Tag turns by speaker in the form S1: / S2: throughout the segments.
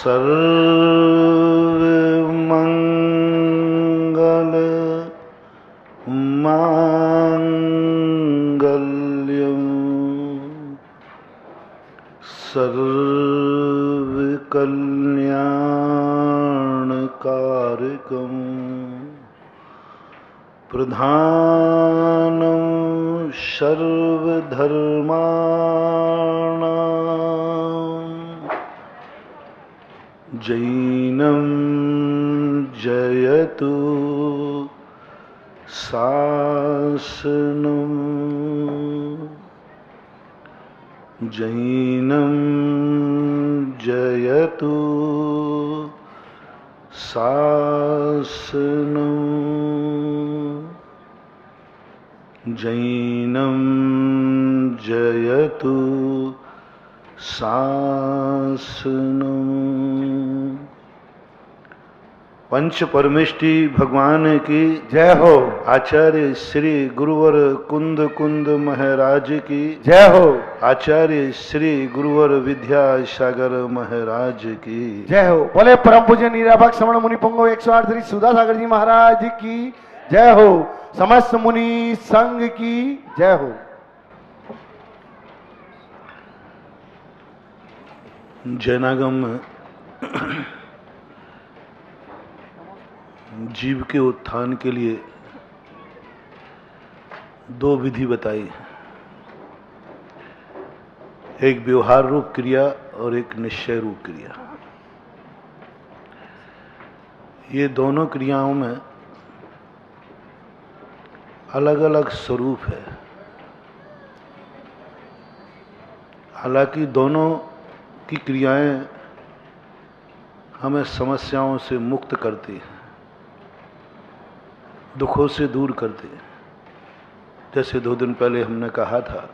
S1: सर्वमंगल मांगल्यं सर्वकल्याणकारकं प्रधानं सर्वधर्माणां जैनं जयतु शासनं जैनं जयतु शासनं जैनं जयतु शासनं। पंच परमेष्टि भगवान की
S2: जय हो।
S1: आचार्य श्री गुरुवर कुंद कुंद महाराज की
S2: जय हो।
S1: आचार्य श्री गुरुवर विद्यासागर महाराज की
S2: जय हो। बोले परम पूज्य निराभक श्रवण मुनि पुंगव 108 श्री सुधासागर जी महाराज की जय हो। समस्त मुनि संघ की जय हो।
S1: जैनागम जीव के उत्थान के लिए दो विधि बताई, एक व्यवहार रूप क्रिया और एक निश्चय रूप क्रिया। ये दोनों क्रियाओं में अलग अलग स्वरूप है। हालांकि दोनों की क्रियाएं हमें समस्याओं से मुक्त करती हैं, दुखों से दूर करती हैं। जैसे 2 दिन पहले हमने कहा था,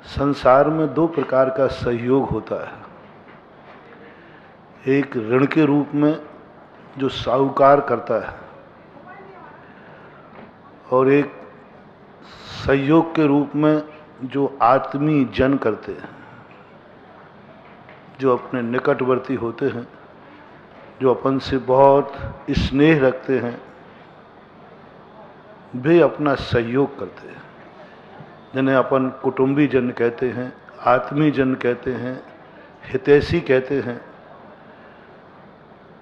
S1: संसार में 2 प्रकार का सहयोग होता है। एक ऋण के रूप में जो साहूकार करता है, और एक सहयोग के रूप में जो आत्मी जन करते हैं, जो अपने निकटवर्ती होते हैं, जो अपन से बहुत स्नेह रखते हैं, वे अपना सहयोग करते हैं, जिन्हें अपन कुटुंबी जन कहते हैं, आत्मी जन कहते हैं, हितैषी कहते हैं।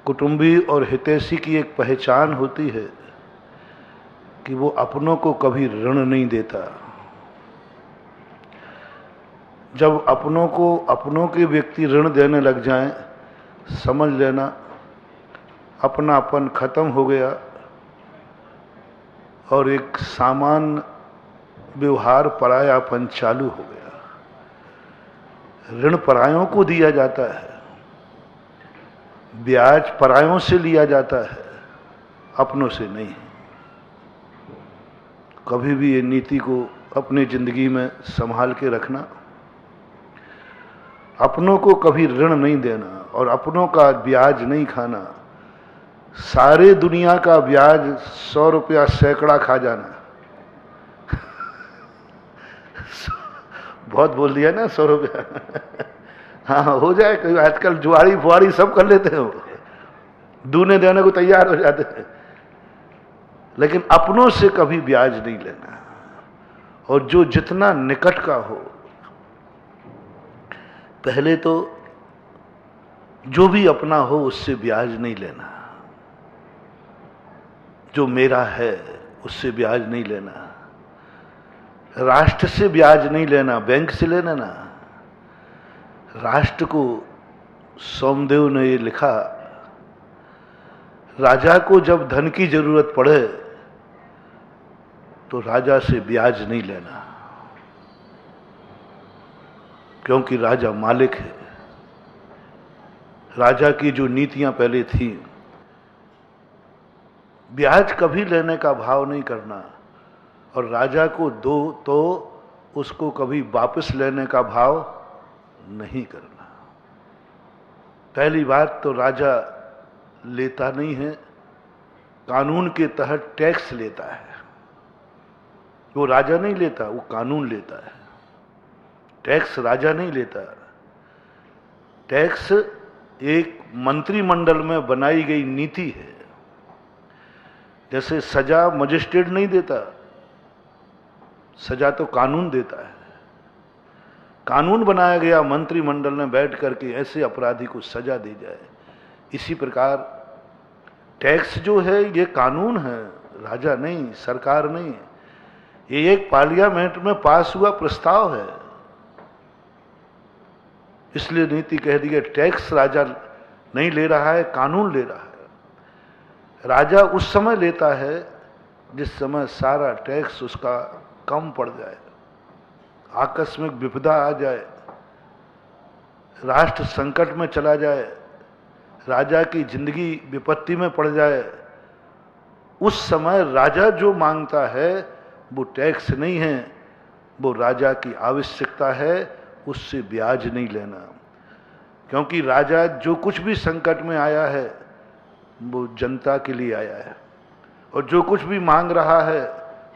S1: कुटुंबी और हितैषी की एक पहचान होती है कि वो अपनों को कभी ऋण नहीं देता। जब अपनों के व्यक्ति ऋण देने लग जाएं, समझ लेना अपनापन खत्म हो गया और एक सामान्य व्यवहार परायापन चालू हो गया। ऋण परायों को दिया जाता है, ब्याज परायों से लिया जाता है, अपनों से नहीं। कभी भी ये नीति को अपनी जिंदगी में संभाल के रखना। अपनों को कभी ऋण नहीं देना और अपनों का ब्याज नहीं खाना। सारे दुनिया का ब्याज 100 रुपया सैकड़ा खा जाना। बहुत बोल दिया ना 100 रुपया। हाँ, हो जाए। कहीं आजकल जुआरी फुआरी सब कर लेते हो, दूने देने को तैयार हो जाते हैं, लेकिन अपनों से कभी ब्याज नहीं लेना। और जो जितना निकट का हो, पहले तो जो भी अपना हो उससे ब्याज नहीं लेना। जो मेरा है उससे ब्याज नहीं लेना। राष्ट्र से ब्याज नहीं लेना, बैंक से ले लेना। राष्ट्र को सोमदेव ने ये लिखा, राजा को जब धन की जरूरत पड़े तो राजा से ब्याज नहीं लेना, क्योंकि राजा मालिक है। राजा की जो नीतियां पहले थी, ब्याज कभी लेने का भाव नहीं करना, और राजा को दो तो उसको कभी वापस लेने का भाव नहीं करना। पहली बात तो राजा लेता नहीं है, कानून के तहत टैक्स लेता है। वो राजा नहीं लेता, वो कानून लेता है। टैक्स राजा नहीं लेता। टैक्स एक मंत्रिमंडल में बनाई गई नीति है। जैसे सजा मजिस्ट्रेट नहीं देता, सजा तो कानून देता है। कानून बनाया गया मंत्रिमंडल में बैठ करके ऐसे अपराधी को सजा दी जाए। इसी प्रकार टैक्स जो है ये कानून है, राजा नहीं, सरकार नहीं। ये एक पार्लियामेंट में पास हुआ प्रस्ताव है, इसलिए नीति कह दी है टैक्स राजा नहीं ले रहा है, कानून ले रहा है। राजा उस समय लेता है जिस समय सारा टैक्स उसका कम पड़ जाए, आकस्मिक विपदा आ जाए, राष्ट्र संकट में चला जाए, राजा की जिंदगी विपत्ति में पड़ जाए। उस समय राजा जो मांगता है वो टैक्स नहीं है, वो राजा की आवश्यकता है, उससे ब्याज नहीं लेना। क्योंकि राजा जो कुछ भी संकट में आया है वो जनता के लिए आया है, और जो कुछ भी मांग रहा है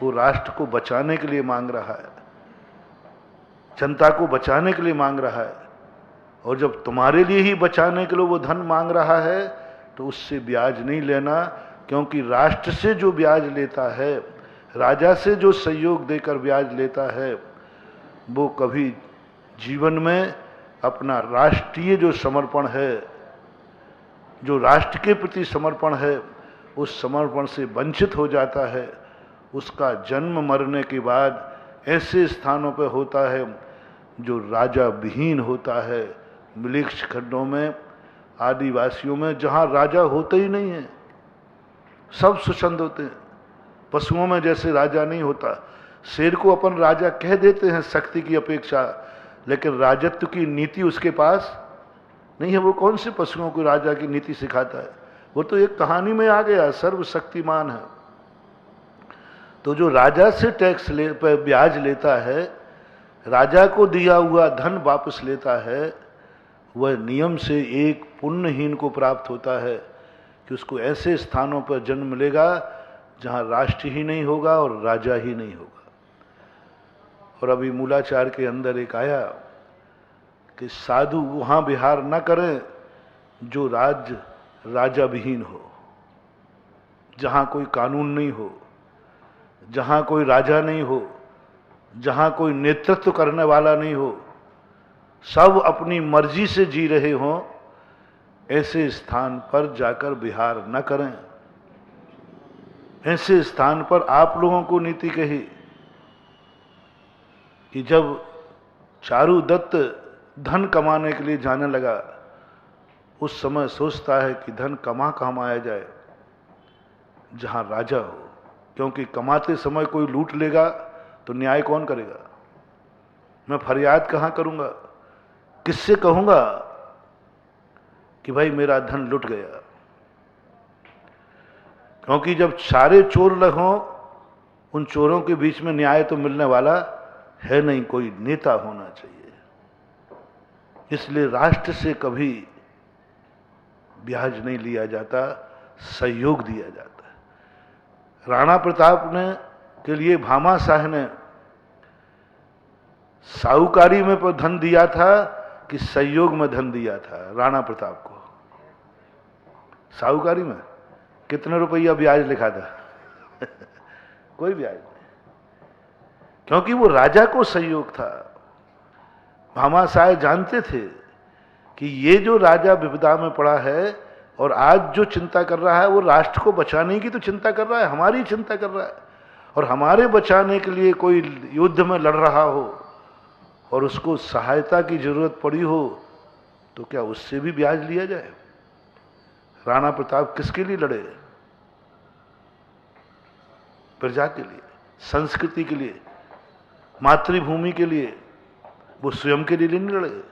S1: वो राष्ट्र को बचाने के लिए मांग रहा है, जनता को बचाने के लिए मांग रहा है। और जब तुम्हारे लिए ही बचाने के लिए वो धन मांग रहा है तो उससे ब्याज नहीं लेना। क्योंकि राष्ट्र से जो ब्याज लेता है, राजा से जो सहयोग देकर ब्याज लेता है, वो कभी जीवन में अपना राष्ट्रीय जो समर्पण है, जो राष्ट्र के प्रति समर्पण है, उस समर्पण से वंचित हो जाता है। उसका जन्म मरने के बाद ऐसे स्थानों पर होता है जो राजा विहीन होता है, मिलिक्ष खंडों में, आदिवासियों में, जहां राजा होते ही नहीं है, सब स्वच्छंद होते हैं। पशुओं में जैसे राजा नहीं होता, शेर को अपन राजा कह देते हैं शक्ति की अपेक्षा, लेकिन राजत्व की नीति उसके पास नहीं है। वो कौन से पशुओं को राजा की नीति सिखाता है? वो तो एक कहानी में आ गया, सर्वशक्तिमान है। तो जो राजा से टैक्स पर ब्याज लेता है, राजा को दिया हुआ धन वापस लेता है, वह नियम से एक पुण्यहीन को प्राप्त होता है कि उसको ऐसे स्थानों पर जन्म मिलेगा जहां राष्ट्र ही नहीं होगा और राजा ही नहीं होगा। और अभी मूलाचार के अंदर एक आया कि साधु वहां विहार न करें जो राजा विहीन हो, जहां कोई कानून नहीं हो, जहां कोई राजा नहीं हो, जहां कोई नेतृत्व करने वाला नहीं हो, सब अपनी मर्जी से जी रहे हों, ऐसे स्थान पर जाकर विहार न करें। ऐसे स्थान पर आप लोगों को नीति कही कि जब चारू दत्त धन कमाने के लिए जाने लगा, उस समय सोचता है कि धन कमाया जाए जहां राजा हो, क्योंकि कमाते समय कोई लूट लेगा तो न्याय कौन करेगा? मैं फरियाद कहां करूंगा, किससे कहूंगा कि भाई मेरा धन लुट गया? क्योंकि जब सारे चोर लगों, उन चोरों के बीच में न्याय तो मिलने वाला है नहीं, कोई नेता होना चाहिए। इसलिए राष्ट्र से कभी ब्याज नहीं लिया जाता, सहयोग दिया जाता है। राणा प्रताप ने के लिए भामाशाह ने साहूकारी में पर धन दिया था कि सहयोग में धन दिया था? राणा प्रताप को साहूकारी में कितने रुपया ब्याज लिखा था? कोई ब्याज नहीं, क्योंकि वो राजा को सहयोग था। भामाशाह जानते थे कि ये जो राजा विपदा में पड़ा है और आज जो चिंता कर रहा है वो राष्ट्र को बचाने की तो चिंता कर रहा है, हमारी चिंता कर रहा है। और हमारे बचाने के लिए कोई युद्ध में लड़ रहा हो और उसको सहायता की जरूरत पड़ी हो तो क्या उससे भी ब्याज लिया जाए? राणा प्रताप किसके लिए लड़े? प्रजा के लिए, संस्कृति के लिए, मातृभूमि के लिए। वो स्वयं के लिए नहीं लड़े।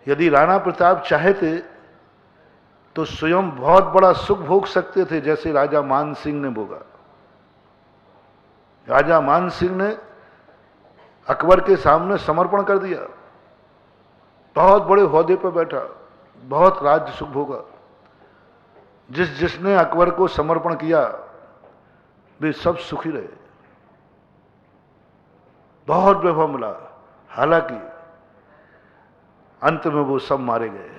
S1: यदि राणा प्रताप चाहते तो स्वयं बहुत बड़ा सुख भोग सकते थे, जैसे राजा मान सिंह ने भोगा। राजा मान सिंह ने अकबर के सामने समर्पण कर दिया, बहुत बड़े ओहदे पर बैठा, बहुत राज्य सुख भोगा। जिसने अकबर को समर्पण किया वे सब सुखी रहे, बहुत वैभव मिला। हालांकि अंत में वो सब मारे गए।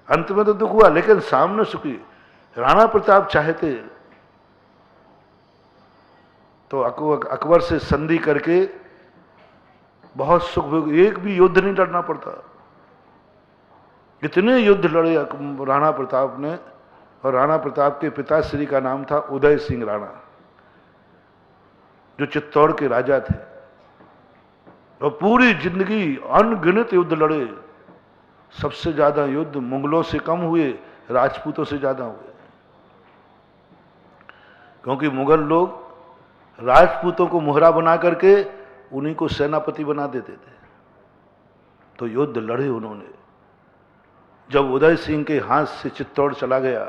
S1: अंत में तो दुख हुआ, लेकिन सामने सुखी। राणा प्रताप चाहते तो अकबर से संधि करके बहुत सुख, एक भी युद्ध नहीं लड़ना पड़ता। इतने युद्ध लड़े राणा प्रताप ने, और राणा प्रताप के पिताश्री का नाम था उदय सिंह राणा, जो चित्तौड़ के राजा थे, और पूरी जिंदगी अनगिनत युद्ध लड़े। सबसे ज्यादा युद्ध मुगलों से कम हुए, राजपूतों से ज्यादा हुए, क्योंकि मुगल लोग राजपूतों को मोहरा बना करके उन्हीं को सेनापति बना देते थे। तो युद्ध लड़े उन्होंने। जब उदय सिंह के हाथ से चित्तौड़ चला गया,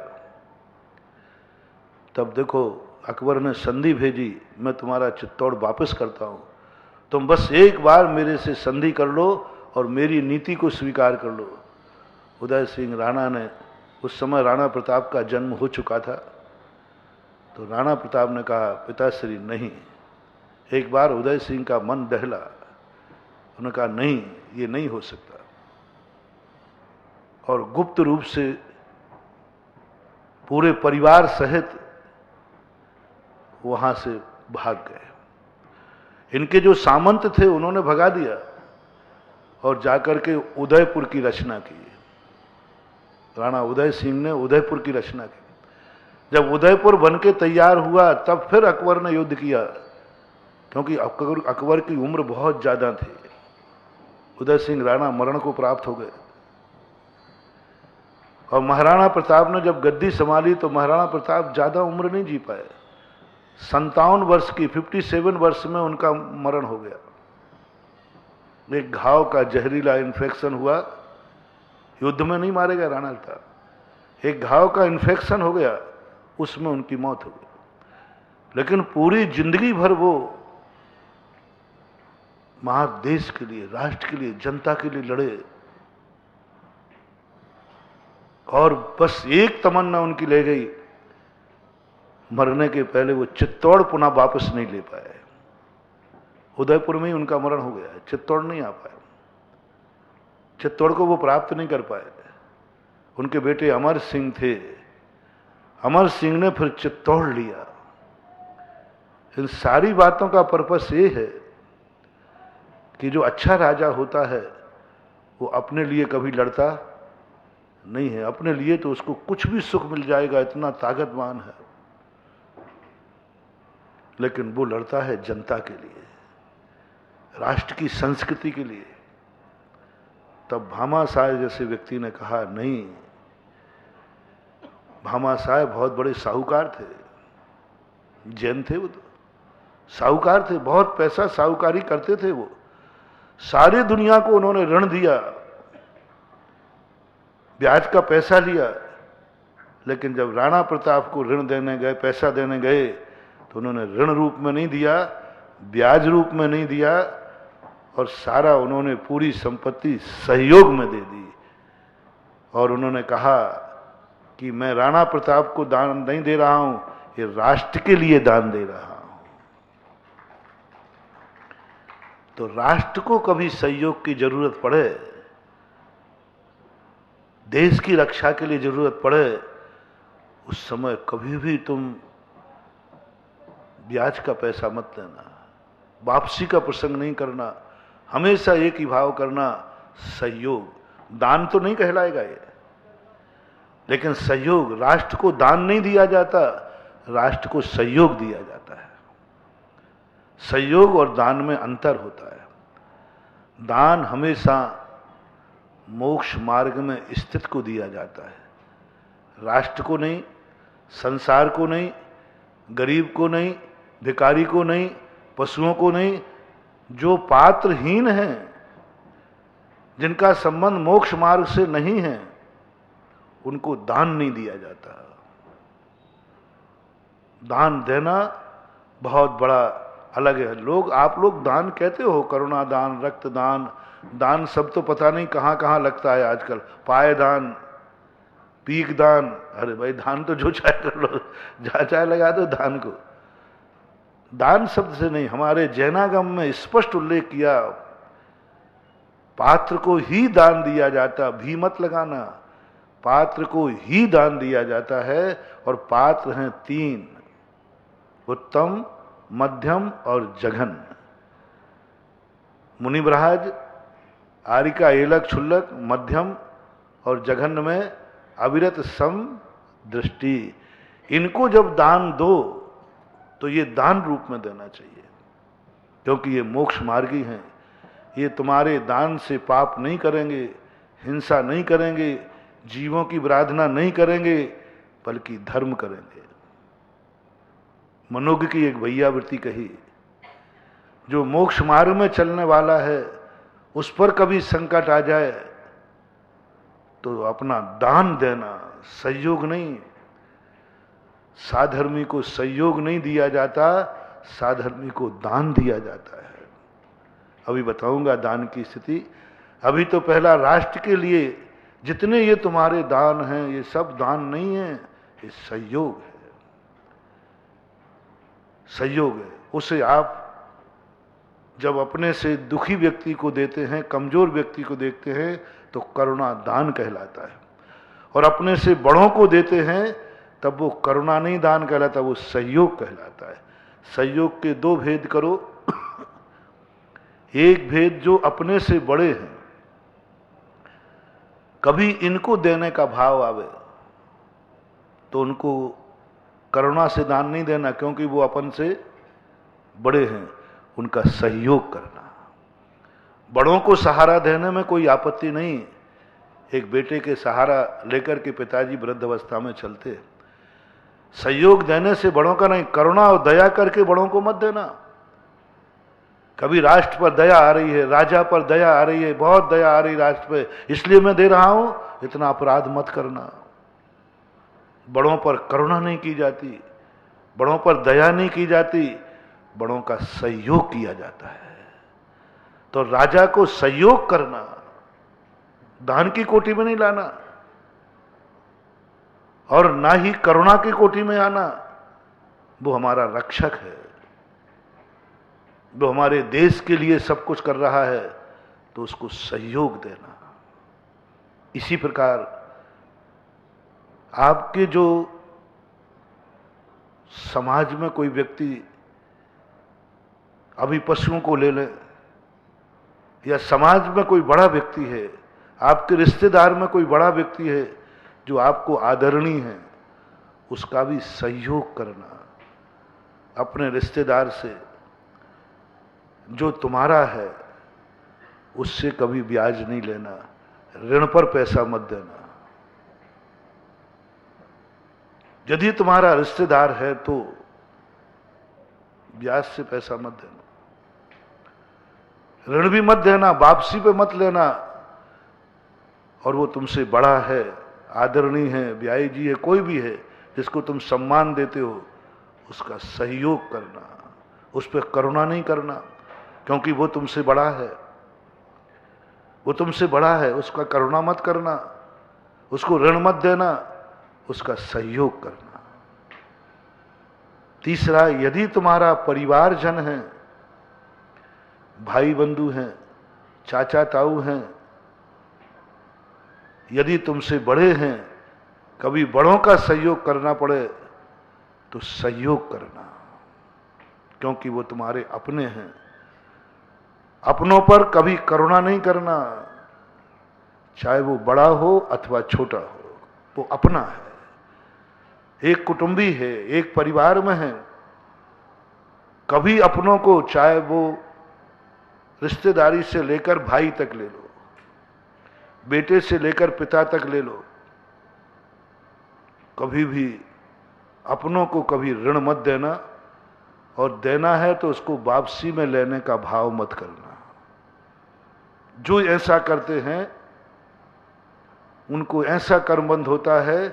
S1: तब देखो अकबर ने संधि भेजी, मैं तुम्हारा चित्तौड़ वापस करता हूं, तुम बस एक बार मेरे से संधि कर लो और मेरी नीति को स्वीकार कर लो। उदय सिंह राणा ने, उस समय राणा प्रताप का जन्म हो चुका था, तो राणा प्रताप ने कहा पिताश्री नहीं। एक बार उदय सिंह का मन दहला, उन्होंने कहा नहीं, ये नहीं हो सकता, और गुप्त रूप से पूरे परिवार सहित वहां से भाग गए। इनके जो सामंत थे उन्होंने भगा दिया और जाकर के उदयपुर की रचना की। राणा उदय सिंह ने उदयपुर की रचना की। जब उदयपुर बनके तैयार हुआ, तब फिर अकबर ने युद्ध किया, क्योंकि अकबर की उम्र बहुत ज्यादा थी। उदय सिंह राणा मरण को प्राप्त हो गए, और महाराणा प्रताप ने जब गद्दी संभाली तो महाराणा प्रताप ज्यादा उम्र नहीं जी पाए। 57 वर्ष की, 57 वर्ष में उनका मरण हो गया। एक घाव का जहरीला इन्फेक्शन हुआ, युद्ध में नहीं मारे गए राणा प्रताप, एक घाव का इन्फेक्शन हो गया, उसमें उनकी मौत हो गई। लेकिन पूरी जिंदगी भर वो महादेश के लिए, राष्ट्र के लिए, जनता के लिए लड़े, और बस एक तमन्ना उनकी ले गई, मरने के पहले वो चित्तौड़ पुनः वापस नहीं ले पाए। उदयपुर में ही उनका मरण हो गया, चित्तौड़ नहीं आ पाए, चित्तौड़ को वो प्राप्त नहीं कर पाए। उनके बेटे अमर सिंह थे, अमर सिंह ने फिर चित्तौड़ लिया। इन सारी बातों का पर्पस ये है कि जो अच्छा राजा होता है वो अपने लिए कभी लड़ता नहीं है। अपने लिए तो उसको कुछ भी सुख मिल जाएगा, इतना ताकतवान है, लेकिन वो लड़ता है जनता के लिए, राष्ट्र की संस्कृति के लिए। तब भामाशाह जैसे व्यक्ति ने कहा नहीं। भामाशाह बहुत बड़े साहूकार थे, जैन थे, वो तो साहूकार थे, बहुत पैसा साहूकारी करते थे। वो सारी दुनिया को उन्होंने ऋण दिया, ब्याज का पैसा लिया, लेकिन जब राणा प्रताप को ऋण देने गए, पैसा देने गए, तो उन्होंने ऋण रूप में नहीं दिया, ब्याज रूप में नहीं दिया, और सारा उन्होंने पूरी संपत्ति सहयोग में दे दी। और उन्होंने कहा कि मैं राणा प्रताप को दान नहीं दे रहा हूं, ये राष्ट्र के लिए दान दे रहा हूं। तो राष्ट्र को कभी सहयोग की जरूरत पड़े, देश की रक्षा के लिए जरूरत पड़े, उस समय कभी भी तुम ब्याज का पैसा मत लेना, वापसी का प्रसंग नहीं करना, हमेशा एक ही भाव करना, सहयोग। दान तो नहीं कहलाएगा ये, लेकिन सहयोग। राष्ट्र को दान नहीं दिया जाता, राष्ट्र को सहयोग दिया जाता है। सहयोग और दान में अंतर होता है। दान हमेशा मोक्ष मार्ग में स्थित को दिया जाता है, राष्ट्र को नहीं, संसार को नहीं, गरीब को नहीं, भिखारी को नहीं, पशुओं को नहीं। जो पात्रहीन हैं, जिनका संबंध मोक्ष मार्ग से नहीं है, उनको दान नहीं दिया जाता। दान देना बहुत बड़ा अलग है। आप लोग दान कहते हो, करुणा दान, रक्त दान, दान सब तो पता नहीं कहां कहां लगता है आजकल, पाय दान, पीक दान। अरे भाई, दान तो जो चाहे कर लो, जहां चाहे लगा दो दान को। दान शब्द से नहीं, हमारे जैनागम में स्पष्ट उल्लेख किया, पात्र को ही दान दिया जाता, भी मत लगाना, पात्र को ही दान दिया जाता है। और पात्र हैं 3, उत्तम, मध्यम और जघन। मुनिब्रहाज, आरिका, एलक, क्षुल्लक, मध्यम और जघन्य में अविरत सम दृष्टि। इनको जब दान दो तो ये दान रूप में देना चाहिए, क्योंकि ये मोक्ष मार्गी हैं। ये तुम्हारे दान से पाप नहीं करेंगे, हिंसा नहीं करेंगे, जीवों की आराधना नहीं करेंगे, बल्कि धर्म करेंगे। मनोज्ञ की एक भैयावृत्ति कही, जो मोक्ष मार्ग में चलने वाला है उस पर कभी संकट आ जाए तो अपना दान देना, सहयोग नहीं। साधर्मी को सहयोग नहीं दिया जाता, साधर्मी को दान दिया जाता है। अभी बताऊंगा दान की स्थिति। अभी तो पहला राष्ट्र के लिए जितने ये तुम्हारे दान हैं, ये सब दान नहीं है, ये सहयोग है। सहयोग है। उसे आप जब अपने से दुखी व्यक्ति को देते हैं, कमजोर व्यक्ति को देखते हैं, तो करुणा दान कहलाता है। और अपने से बड़ों को देते हैं तब वो करुणा नहीं दान कहलाता, वो सहयोग कहलाता है। सहयोग के 2 भेद करो। एक भेद जो अपने से बड़े हैं, कभी इनको देने का भाव आवे तो उनको करुणा से दान नहीं देना, क्योंकि वो अपन से बड़े हैं। उनका सहयोग करना। बड़ों को सहारा देने में कोई आपत्ति नहीं। एक बेटे के सहारा लेकर के पिताजी वृद्ध अवस्था में चलते। सहयोग देने से बड़ों का नहीं, करुणा और दया करके बड़ों को मत देना। कभी राष्ट्र पर दया आ रही है, राजा पर दया आ रही है, बहुत दया आ रही राष्ट्र पे, इसलिए मैं दे रहा हूं, इतना अपराध मत करना। बड़ों पर करुणा नहीं की जाती, बड़ों पर दया नहीं की जाती, बड़ों का सहयोग किया जाता है। तो राजा को सहयोग करना, दान की कोटि में नहीं लाना और ना ही करुणा की कोटि में आना। वो हमारा रक्षक है, वो हमारे देश के लिए सब कुछ कर रहा है, तो उसको सहयोग देना। इसी प्रकार आपके जो समाज में कोई व्यक्ति, अभी पशुओं को ले लें, या समाज में कोई बड़ा व्यक्ति है, आपके रिश्तेदार में कोई बड़ा व्यक्ति है जो आपको आदरणीय है, उसका भी सहयोग करना। अपने रिश्तेदार से जो तुम्हारा है उससे कभी ब्याज नहीं लेना, ऋण पर पैसा मत देना। यदि तुम्हारा रिश्तेदार है तो ब्याज से पैसा मत देना, ऋण भी मत देना, वापसी पे मत लेना। और वो तुमसे बड़ा है, आदरणीय है, ब्याई जी है, कोई भी है जिसको तुम सम्मान देते हो, उसका सहयोग करना, उस पर करुणा नहीं करना, क्योंकि वो तुमसे बड़ा है, वो तुमसे बड़ा है, उसका करुणा मत करना, उसको ऋण मत देना, उसका सहयोग करना। तीसरा, यदि तुम्हारा परिवारजन है, भाई बंधु हैं, चाचा ताऊ हैं, यदि तुमसे बड़े हैं, कभी बड़ों का सहयोग करना पड़े तो सहयोग करना, क्योंकि वो तुम्हारे अपने हैं। अपनों पर कभी करुणा नहीं करना, चाहे वो बड़ा हो अथवा छोटा हो, वो अपना है, एक कुटुंबी है, एक परिवार में है। कभी अपनों को, चाहे वो रिश्तेदारी से लेकर भाई तक ले लो, बेटे से लेकर पिता तक ले लो, कभी भी अपनों को कभी ऋण मत देना, और देना है तो उसको वापसी में लेने का भाव मत करना। जो ऐसा करते हैं उनको ऐसा कर्मबंध होता है,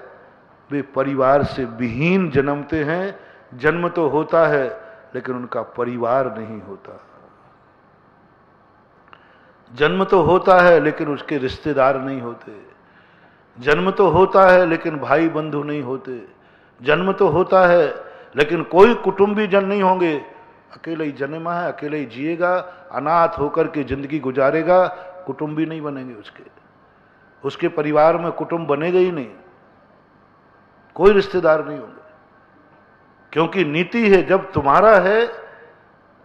S1: वे परिवार से विहीन जन्मते हैं। जन्म तो होता है लेकिन उनका परिवार नहीं होता। जन्म तो होता है लेकिन उसके रिश्तेदार नहीं होते। जन्म तो होता है लेकिन भाई बंधु नहीं होते। जन्म तो होता है लेकिन कोई कुटुंबी जन नहीं होंगे। अकेले ही जन्मा है, अकेले ही जिएगा, अनाथ होकर के जिंदगी गुजारेगा, कुटुंबी नहीं बनेंगे उसके। उसके परिवार में कुटुंब बनेगा ही नहीं, कोई रिश्तेदार नहीं होंगे, क्योंकि नीति है जब तुम्हारा है।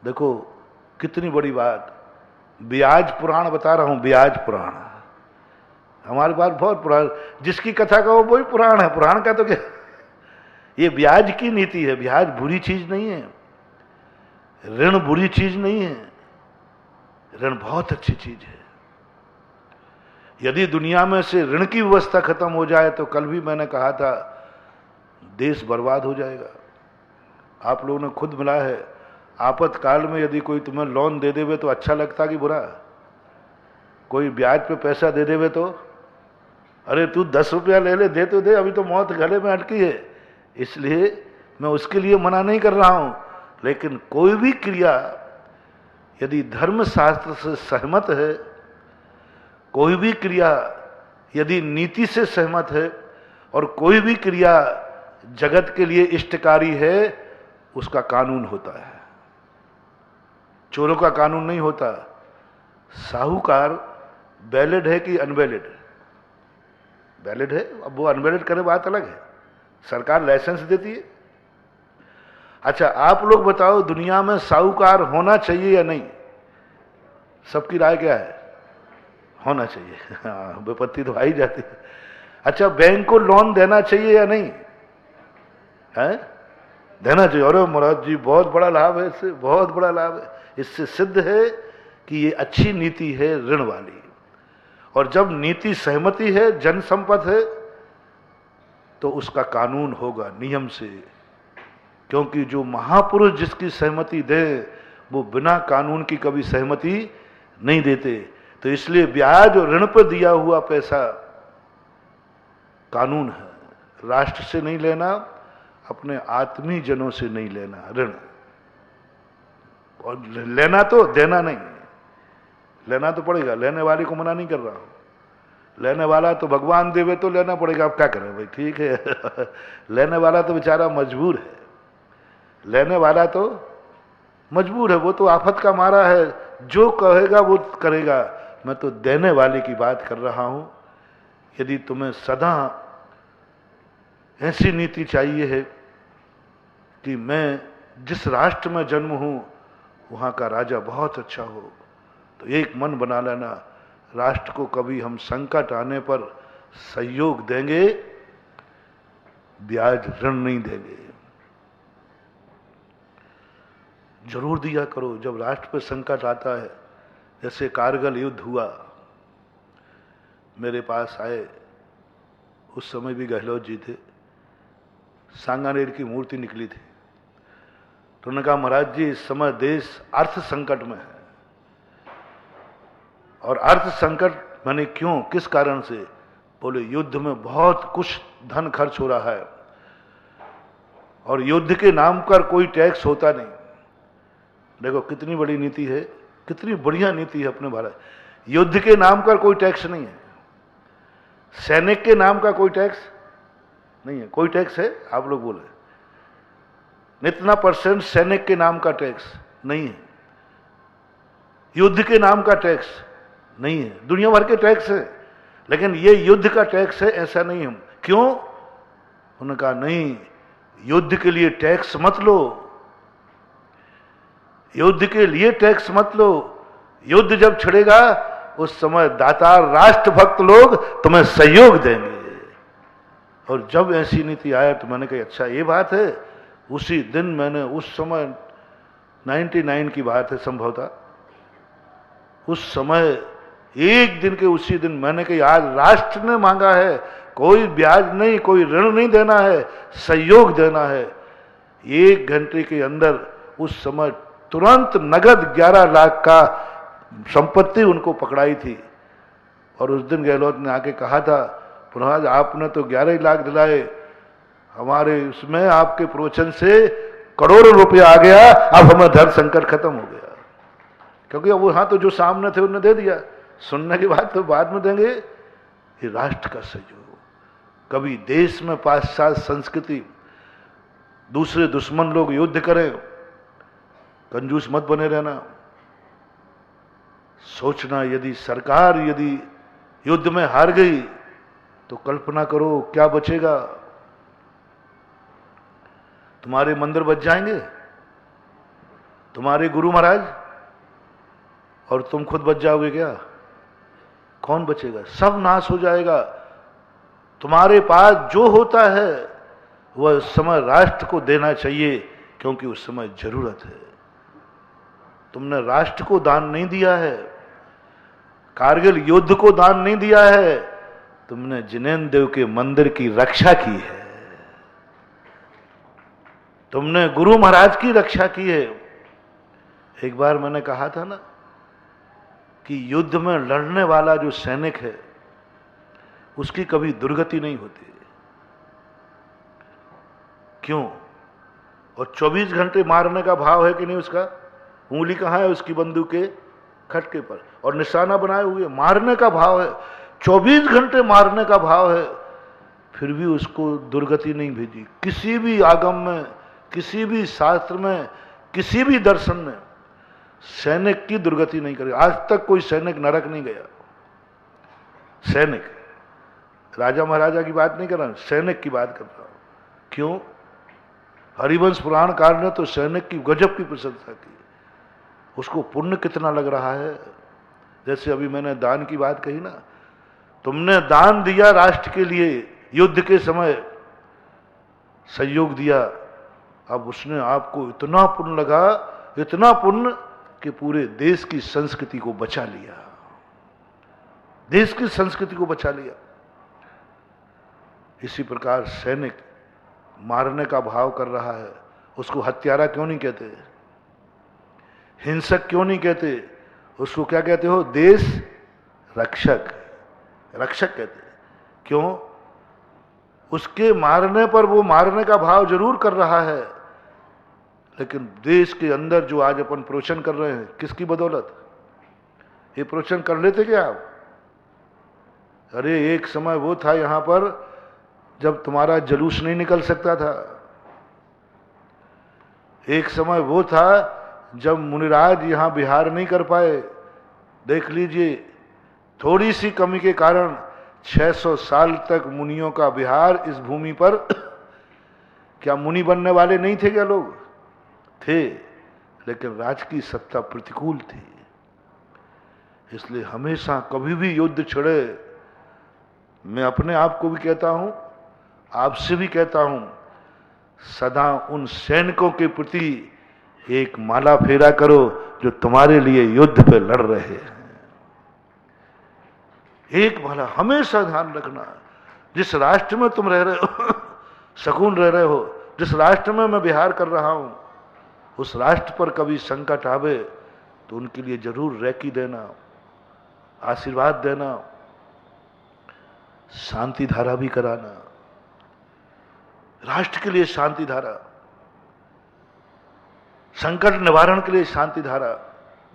S1: देखो कितनी बड़ी बात, ब्याज पुराण बता रहा हूं, ब्याज पुराण हमारे पास बहुत पुराण, जिसकी कथा का वही पुराण है, पुराण का तो क्या, ये ब्याज की नीति है। ब्याज बुरी चीज नहीं है, ऋण बुरी चीज नहीं है, ऋण बहुत अच्छी चीज है। यदि दुनिया में से ऋण की व्यवस्था खत्म हो जाए तो कल भी मैंने कहा था देश बर्बाद हो जाएगा। आप लोगों ने खुद मिला है, आपातकाल में यदि कोई तुम्हें लोन दे देवे तो अच्छा लगता कि बुरा? कोई ब्याज पे पैसा दे देवे तो अरे तू 10 रुपया ले ले, दे तो दे, अभी तो मौत गले में अटकी है। इसलिए मैं उसके लिए मना नहीं कर रहा हूं, लेकिन कोई भी क्रिया यदि धर्म शास्त्र से सहमत है, कोई भी क्रिया यदि नीति से सहमत है, और कोई भी क्रिया जगत के लिए इष्टकारी है, उसका कानून होता है। चोरों का कानून नहीं होता। साहूकार वैलिड है कि अनवैलिड? वैलिड है, अब वो अनवैलिड करे बात अलग है, सरकार लाइसेंस देती है। अच्छा आप लोग बताओ, दुनिया में साहूकार होना चाहिए या नहीं? सबकी राय क्या है? होना चाहिए। हाँ, विपत्ति तो आ ही जाती है। अच्छा बैंक को लोन देना चाहिए या नहीं है? देना चाहिए। अरे महाराज जी बहुत बड़ा लाभ है इससे, बहुत बड़ा लाभ है। इससे सिद्ध है कि ये अच्छी नीति है ऋण वाली। और जब नीति सहमति है, जन संपत है, तो उसका कानून होगा नियम से, क्योंकि जो महापुरुष जिसकी सहमति दे वो बिना कानून की कभी सहमति नहीं देते। तो इसलिए ब्याज और ऋण पर दिया हुआ पैसा कानून है। राष्ट्र से नहीं लेना, अपने आत्मीय जनों से नहीं लेना ऋण, और लेना तो देना नहीं। लेना तो पड़ेगा, लेने वाले को मना नहीं कर रहा हूं। लेने वाला तो भगवान देवे तो लेना पड़ेगा, आप क्या करें भाई, ठीक है। लेने वाला तो बेचारा मजबूर है, लेने वाला तो मजबूर है, वो तो आफत का मारा है, जो कहेगा वो करेगा। मैं तो देने वाले की बात कर रहा हूं। यदि तुम्हें सदा ऐसी नीति चाहिए है कि मैं जिस राष्ट्र में जन्म हूं वहां का राजा बहुत अच्छा हो, तो एक मन बना लेना, राष्ट्र को कभी हम संकट आने पर सहयोग देंगे, ब्याज ऋण नहीं देंगे। जरूर दिया करो जब राष्ट्र पर संकट आता है। जैसे कारगिल युद्ध हुआ, मेरे पास आए, उस समय भी गहलोत जी थे, सांगानेर की मूर्ति निकली थी, तो उन्होंने कहा महाराज जी इस समय देश अर्थ संकट में है। और अर्थ संकट माने क्यों, किस कारण से? बोले युद्ध में बहुत कुछ धन खर्च हो रहा है, और युद्ध के नाम पर कोई टैक्स होता नहीं। देखो कितनी बड़ी नीति है, कितनी बढ़िया नीति है अपने भारत। युद्ध के नाम पर कोई टैक्स नहीं है, सैनिक के नाम का कोई टैक्स नहीं है। कोई टैक्स है? आप लोग बोले इतना % सैनिक के नाम का टैक्स नहीं है, युद्ध के नाम का टैक्स नहीं है। दुनिया भर के टैक्स है, लेकिन ये युद्ध का टैक्स है ऐसा नहीं। हम क्यों? उन्होंने कहा नहीं, युद्ध के लिए टैक्स मत लो, युद्ध के लिए टैक्स मत लो। युद्ध जब छिड़ेगा उस समय दातार राष्ट्रभक्त लोग तुम्हें सहयोग देंगे। और जब ऐसी नीति आया तो मैंने कहा अच्छा ये बात है। उसी दिन मैंने, उस समय 99 की बात है संभवतः, उस समय एक दिन के उसी दिन मैंने कहा आज राष्ट्र ने मांगा है, कोई ब्याज नहीं, कोई ऋण नहीं देना है, सहयोग देना है। 1 घंटे के अंदर उस समय तुरंत नगद 11 लाख का संपत्ति उनको पकड़ाई थी। और उस दिन गहलोत ने आके कहा था प्रहलाद आपने तो 11 लाख दिलाए, हमारे उसमें आपके प्रवचन से करोड़ों रुपया आ गया, अब हमें धन संकट खत्म हो गया। क्योंकि अब वहां तो जो सामने थे उन्होंने दे दिया, सुनने की बात तो बाद में देंगे। ये राष्ट्र का सहयोग। कभी देश में पाश्चात्य संस्कृति, दूसरे दुश्मन लोग युद्ध करें, कंजूस मत बने रहना। सोचना यदि सरकार यदि युद्ध में हार गई तो कल्पना करो क्या बचेगा। तुम्हारे मंदिर बच जाएंगे, तुम्हारे गुरु महाराज, और तुम खुद बच जाओगे क्या? कौन बचेगा? सब नाश हो जाएगा। तुम्हारे पास जो होता है वह उस समय राष्ट्र को देना चाहिए, क्योंकि उस समय जरूरत है। तुमने राष्ट्र को दान नहीं दिया है, कारगिल युद्ध को दान नहीं दिया है, तुमने जिनेन्द्र देव के मंदिर की रक्षा की है, तुमने गुरु महाराज की रक्षा की है। एक बार मैंने कहा था ना कि युद्ध में लड़ने वाला जो सैनिक है उसकी कभी दुर्गति नहीं होती। क्यों? और 24 घंटे मारने का भाव है कि नहीं उसका? उंगली कहां है उसकी? बंदूक के खटके पर, और निशाना बनाए हुए मारने का भाव है, 24 घंटे मारने का भाव है, फिर भी उसको दुर्गति नहीं भेजी। किसी भी आगम में, किसी भी शास्त्र में, किसी भी दर्शन में सैनिक की दुर्गति नहीं करी। आज तक कोई सैनिक नरक नहीं गया। सैनिक, राजा महाराजा की बात नहीं कर रहा, सैनिक की बात कर रहा हूं। क्यों? हरिवंश पुराणकार ने तो सैनिक की गजब की प्रशंसा की। उसको पुण्य कितना लग रहा है। जैसे अभी मैंने दान की बात कही ना, तुमने दान दिया राष्ट्र के लिए, युद्ध के समय सहयोग दिया, अब उसने आपको इतना पुण्य लगा, इतना पुण्य कि पूरे देश की संस्कृति को बचा लिया, देश की संस्कृति को बचा लिया। इसी प्रकार सैनिक मारने का भाव कर रहा है, उसको हत्यारा क्यों नहीं कहते? हिंसक क्यों नहीं कहते? उसको क्या कहते हो? देश रक्षक, रक्षक कहते। क्यों? उसके मारने पर वो मारने का भाव जरूर कर रहा है, लेकिन देश के अंदर जो आज अपन प्रोचन कर रहे हैं, किसकी बदौलत? ये प्रोचन कर लेते क्या आप? अरे एक समय वो था यहां पर जब तुम्हारा जलूस नहीं निकल सकता था। एक समय वो था जब मुनिराज यहां विहार नहीं कर पाए। देख लीजिए, थोड़ी सी कमी के कारण 600 साल तक मुनियों का विहार इस भूमि पर। क्या मुनि बनने वाले नहीं थे क्या? लोग थे, लेकिन राज की सत्ता प्रतिकूल थी। इसलिए हमेशा कभी भी युद्ध छिड़े, मैं अपने आप को भी कहता हूं, आपसे भी कहता हूं, सदा उन सैनिकों के प्रति एक माला फेरा करो जो तुम्हारे लिए युद्ध पे लड़ रहे हैं। एक माला हमेशा ध्यान रखना। जिस राष्ट्र में तुम रह रहे हो, सकून रह रहे हो, जिस राष्ट्र में मैं विहार कर रहा हूं, उस राष्ट्र पर कभी संकट आवे तो उनके लिए जरूर रैकी देना, आशीर्वाद देना, शांति धारा भी कराना। राष्ट्र के लिए शांति धारा, संकट निवारण के लिए शांति धारा,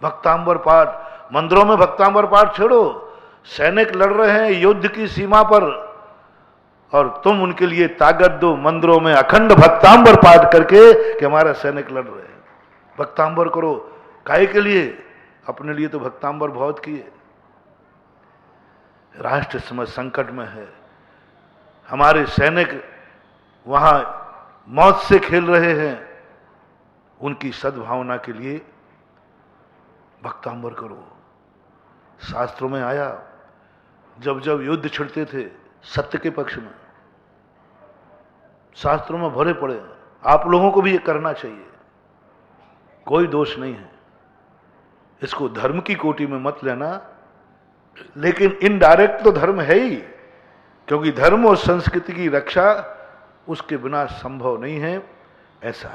S1: भक्तांबर पाठ, मंदिरों में भक्तांबर पाठ छोड़ो। सैनिक लड़ रहे हैं युद्ध की सीमा पर और तुम उनके लिए ताकत दो मंदिरों में अखंड भक्तांबर पाठ करके कि हमारा सैनिक लड़ रहे हैं। भक्तांबर करो, काहे के लिए? अपने लिए तो भक्तांबर बहुत किए। राष्ट्र समय संकट में है, हमारे सैनिक वहां मौत से खेल रहे हैं, उनकी सद्भावना के लिए भक्तांबर करो। शास्त्रों में आया, जब जब युद्ध छिड़ते थे सत्य के पक्ष में, शास्त्रों में भरे पड़े। आप लोगों को भी ये करना चाहिए, कोई दोष नहीं है। इसको धर्म की कोटि में मत लेना, लेकिन इनडायरेक्ट तो धर्म है ही, क्योंकि धर्म और संस्कृति की रक्षा उसके बिना संभव नहीं है। ऐसा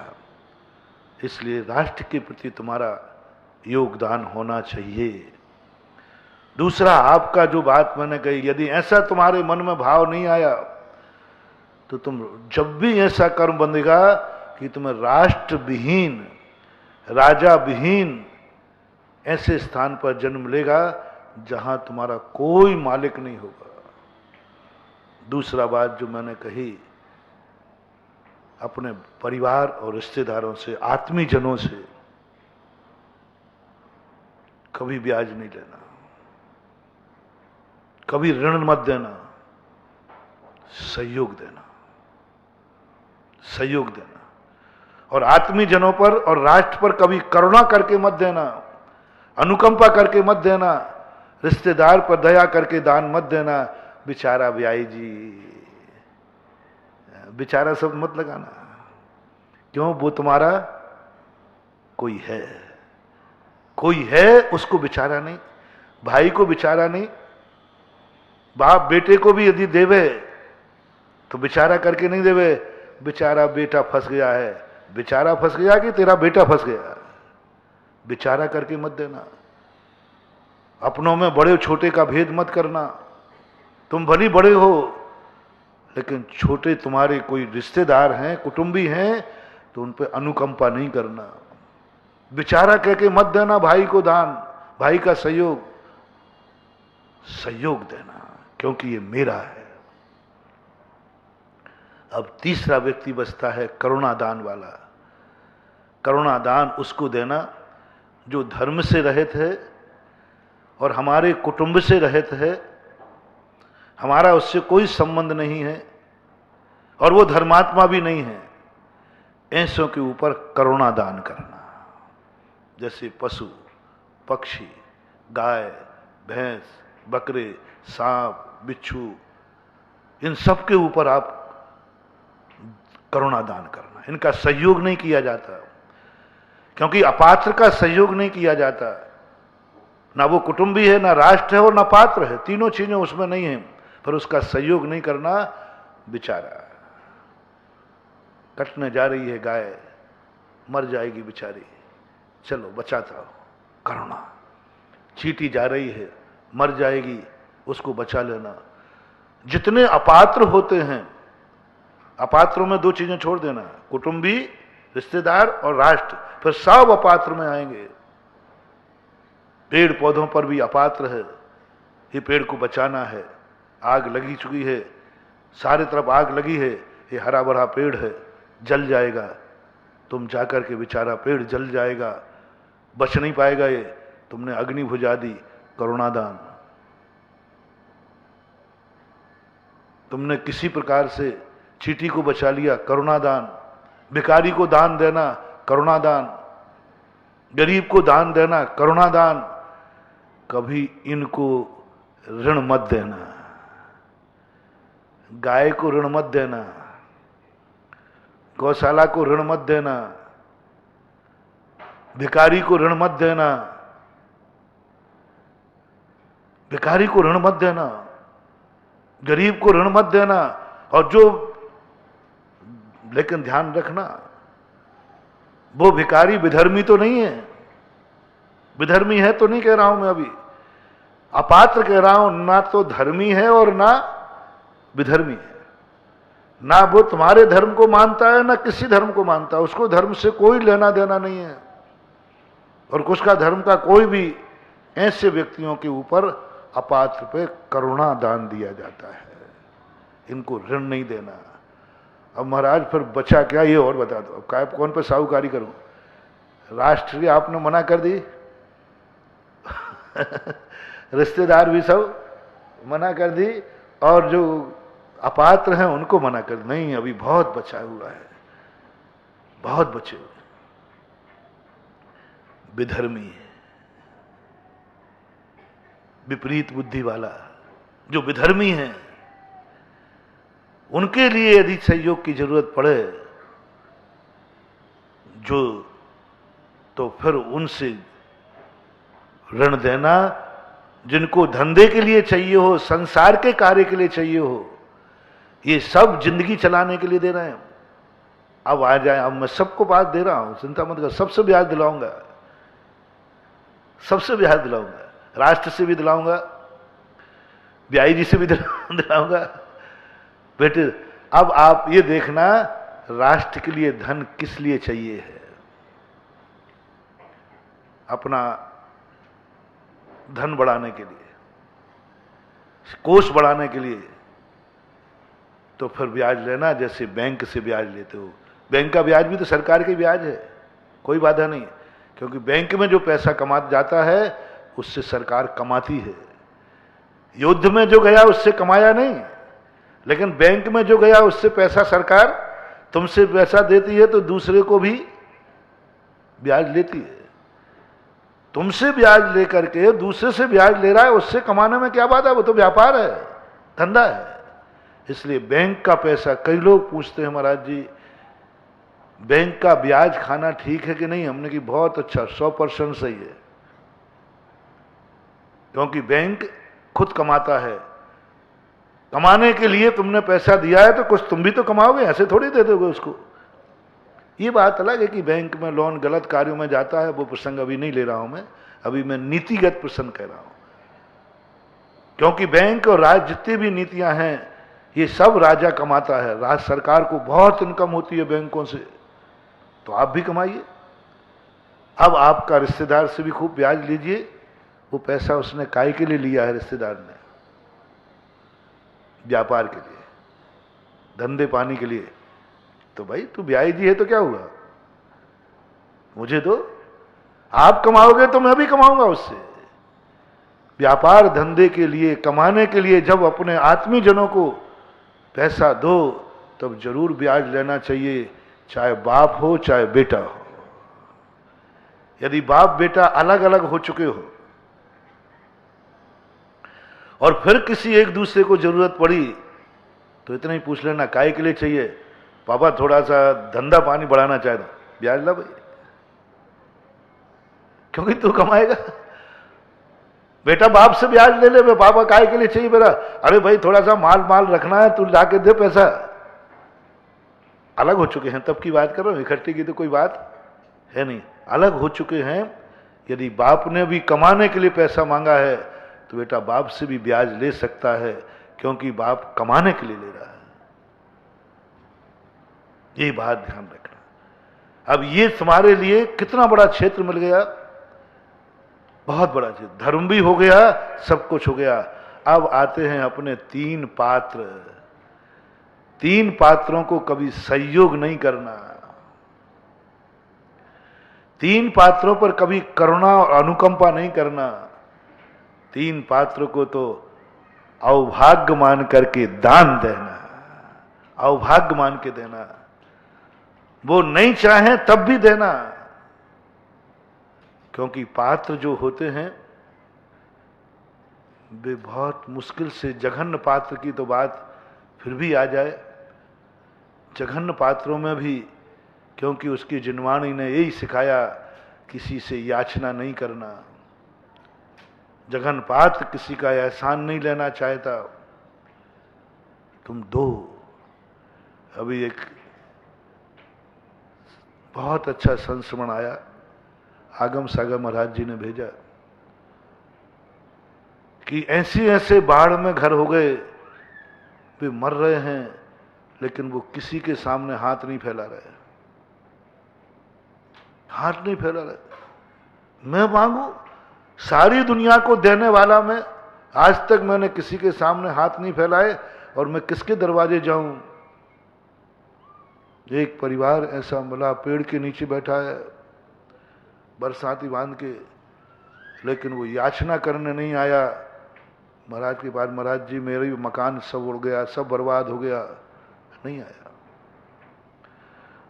S1: इसलिए राष्ट्र के प्रति तुम्हारा योगदान होना चाहिए। दूसरा, आपका जो बात मैंने कही, यदि ऐसा तुम्हारे मन में भाव नहीं आया तो तुम जब भी ऐसा कर्म बंधेगा कि तुम्हें राष्ट्र विहीन, राजा विहीन ऐसे स्थान पर जन्म लेगा जहां तुम्हारा कोई मालिक नहीं होगा। दूसरा बात जो मैंने कही, अपने परिवार और रिश्तेदारों से, आत्मीजनों से कभी ब्याज नहीं लेना, कभी ऋण मत देना, सहयोग देना, सहयोग देना। और आत्मीजनों पर और राष्ट्र पर कभी करुणा करके मत देना, अनुकंपा करके मत देना, रिश्तेदार पर दया करके दान मत देना। बेचारा ब्याई जी, बेचारा सब मत लगाना। क्यों? वो तुम्हारा कोई है, कोई है, उसको बेचारा नहीं, भाई को बेचारा नहीं। बाप बेटे को भी यदि देवे तो बेचारा करके नहीं देवे, बेचारा बेटा फंस गया है, बेचारा फंस गया कि तेरा बेटा फंस गया, बेचारा करके मत देना। अपनों में बड़े छोटे का भेद मत करना। तुम भली बड़े हो, लेकिन छोटे तुम्हारे कोई रिश्तेदार हैं, कुटुंबी हैं, तो उन पर अनुकंपा नहीं करना। बेचारा कह के मत देना भाई को दान, भाई का सहयोग, सहयोग देना, क्योंकि ये मेरा है। अब तीसरा व्यक्ति बचता है करुणा दान वाला। करुणा दान उसको देना जो धर्म से रहित है और हमारे कुटुंब से रहित है, हमारा उससे कोई संबंध नहीं है और वो धर्मात्मा भी नहीं है। ऐसों के ऊपर करुणा दान करना। जैसे पशु, पक्षी, गाय, भैंस, बकरे, सांप, बिच्छू, इन सब के ऊपर आप करुणा दान करना। इनका सहयोग नहीं किया जाता, क्योंकि अपात्र का सहयोग नहीं किया जाता। ना वो कुटुंबी है, ना राष्ट्र है और ना पात्र है, तीनों चीजें उसमें नहीं है, पर उसका सहयोग नहीं करना। बेचारा कटने जा रही है गाय, मर जाएगी बेचारी, चलो बचाता हो, करुणा। चींटी जा रही है, मर जाएगी, उसको बचा लेना। जितने अपात्र होते हैं, अपात्रों में दो चीजें छोड़ देना, कुटुंबी, रिश्तेदार और राष्ट्र, फिर सब अपात्र में आएंगे। पेड़ पौधों पर भी अपात्र है, ये पेड़ को बचाना है, आग लगी चुकी है, सारे तरफ आग लगी है, ये हरा भरा पेड़ है, जल जाएगा, तुम जाकर के बेचारा पेड़ जल जाएगा, बच नहीं पाएगा ये, तुमने अग्नि बुझा दी, करुणादान। तुमने किसी प्रकार से चींटी को बचा लिया, करुणादान। भिखारी को दान देना, करुणादान। गरीब को दान देना, करुणादान। कभी इनको ऋण मत देना, गाय को ऋण मत देना, गौशाला को ऋण मत देना, भिखारी को ऋण मत देना, भिखारी को ऋण मत देना, गरीब को ऋण मत देना। और जो, लेकिन ध्यान रखना, वो भिखारी विधर्मी तो नहीं है, विधर्मी है तो नहीं कह रहा हूं मैं, अभी अपात्र कह रहा हूं। ना तो धर्मी है और ना विधर्मी है, ना वो तुम्हारे धर्म को मानता है ना किसी धर्म को मानता है, उसको धर्म से कोई लेना देना नहीं है, और उसका धर्म का कोई भी। ऐसे व्यक्तियों के ऊपर अपात्र पे करुणा दान दिया जाता है, इनको ऋण नहीं देना। अब महाराज फिर बचा क्या, ये और बता दो, अब काय कौन पे साहूकारी करूं? राष्ट्र आपने मना कर दी रिश्तेदार भी सब मना कर दी, और जो अपात्र हैं उनको मना कर, नहीं अभी बहुत बचा हुआ है, बहुत बचे हुए। विधर्मी, विपरीत बुद्धि वाला, जो विधर्मी है, उनके लिए यदि सहयोग की जरूरत पड़े जो, तो फिर उनसे ऋण देना। जिनको धंधे के लिए चाहिए हो, संसार के कार्य के लिए चाहिए हो, ये सब जिंदगी चलाने के लिए दे रहे हैं। अब आ जाए, अब मैं सबको बात दे रहा हूं, चिंता मत कर, सबसे ब्याज दिलाऊंगा, सबसे ब्याज दिलाऊंगा, राष्ट्र से भी दिलाऊंगा, ब्याई जी से भी दिलाऊंगा। बेटे अब आप ये देखना, राष्ट्र के लिए धन किस लिए चाहिए है? अपना धन बढ़ाने के लिए, कोष बढ़ाने के लिए, तो फिर ब्याज लेना जैसे बैंक से ब्याज लेते हो। बैंक का ब्याज भी तो सरकार के ब्याज है, कोई बाधा नहीं, क्योंकि बैंक में जो पैसा कमा जाता है उससे सरकार कमाती है। युद्ध में जो गया उससे कमाया नहीं, लेकिन बैंक में जो गया उससे पैसा सरकार तुमसे पैसा देती है तो दूसरे को भी ब्याज लेती है। तुमसे ब्याज लेकर के दूसरे से ब्याज ले रहा है, उससे कमाने में क्या बात है? वो तो व्यापार है, धंधा है। इसलिए बैंक का पैसा, कई लोग पूछते हैं महाराज जी बैंक का ब्याज खाना ठीक है कि नहीं? हमने की बहुत अच्छा, 100% सही है, क्योंकि बैंक खुद कमाता है। कमाने के लिए तुमने पैसा दिया है तो कुछ तुम भी तो कमाओगे, ऐसे थोड़ी दे दोगे उसको। ये बात अलग है कि बैंक में लोन गलत कार्यों में जाता है, वो प्रसंग अभी नहीं ले रहा हूं मैं, अभी मैं नीतिगत प्रसंग कह रहा हूं। क्योंकि बैंक और राज्य जितनी भी नीतियां हैं ये सब राजा कमाता है। राज्य सरकार को बहुत इनकम होती है बैंकों से, तो आप भी कमाइए। अब आपका रिश्तेदार से भी खूब ब्याज लीजिए, वो पैसा उसने काय के लिए लिया है? रिश्तेदार ने व्यापार के लिए, धंधे पानी के लिए। तो भाई तू ब्याज दी है तो क्या हुआ, मुझे तो आप कमाओगे तो मैं भी कमाऊंगा उससे। व्यापार धंधे के लिए, कमाने के लिए जब अपने आत्मीजनों को पैसा दो तब जरूर ब्याज लेना चाहिए, चाहे बाप हो चाहे बेटा हो। यदि बाप बेटा अलग अलग हो चुके हो और फिर किसी एक दूसरे को जरूरत पड़ी तो इतना ही पूछ लेना काय के लिए चाहिए? पापा थोड़ा सा धंधा पानी बढ़ाना चाहता, ब्याज ला भाई, क्योंकि तू कमाएगा। बेटा बाप से ब्याज ले ले, पापा काय के लिए चाहिए मेरा? अरे भाई थोड़ा सा माल रखना है, तू लाके दे पैसा। अलग हो चुके हैं तब की बात कर रहा हूं, इकट्ठी की तो कोई बात है नहीं। अलग हो चुके हैं। यदि बाप ने भी कमाने के लिए पैसा मांगा है तो बेटा बाप से भी ब्याज ले सकता है, क्योंकि बाप कमाने के लिए ले रहा है। ये बात ध्यान रखना। अब ये तुम्हारे लिए कितना बड़ा क्षेत्र मिल गया, बहुत बड़ा क्षेत्र। धर्म भी हो गया, सब कुछ हो गया। अब आते हैं अपने 3 पात्र। 3 पात्रों को कभी संयोग नहीं करना, 3 पात्रों पर कभी करुणा और अनुकंपा नहीं करना। 3 पात्रों को तो अवभाग्य मान करके दान देना, अवभाग्य मान के देना। वो नहीं चाहे तब भी देना, क्योंकि पात्र जो होते हैं वे बहुत मुश्किल से, जघन्य पात्र की तो बात फिर भी आ जाए, जघन्य पात्रों में भी, क्योंकि उसकी जिनवाणी ने यही सिखाया किसी से याचना नहीं करना। जघन पात्र किसी का एहसान नहीं लेना चाहता, तुम दो। अभी एक बहुत अच्छा संस्मरण आया, आगम सागम महाराज जी ने भेजा कि ऐसे बाढ़ में घर हो गए, वे मर रहे हैं लेकिन वो किसी के सामने हाथ नहीं फैला रहे, हाथ नहीं फैला रहे। मैं मांगू, सारी दुनिया को देने वाला मैं, आज तक मैंने किसी के सामने हाथ नहीं फैलाए और मैं किसके दरवाजे जाऊं। एक परिवार ऐसा मिला, पेड़ के नीचे बैठा है बरसाती बांध के, लेकिन वो याचना करने नहीं आया। महाराज के बाद, महाराज जी मेरे मकान सब उड़ गया, सब बर्बाद हो गया, नहीं आया।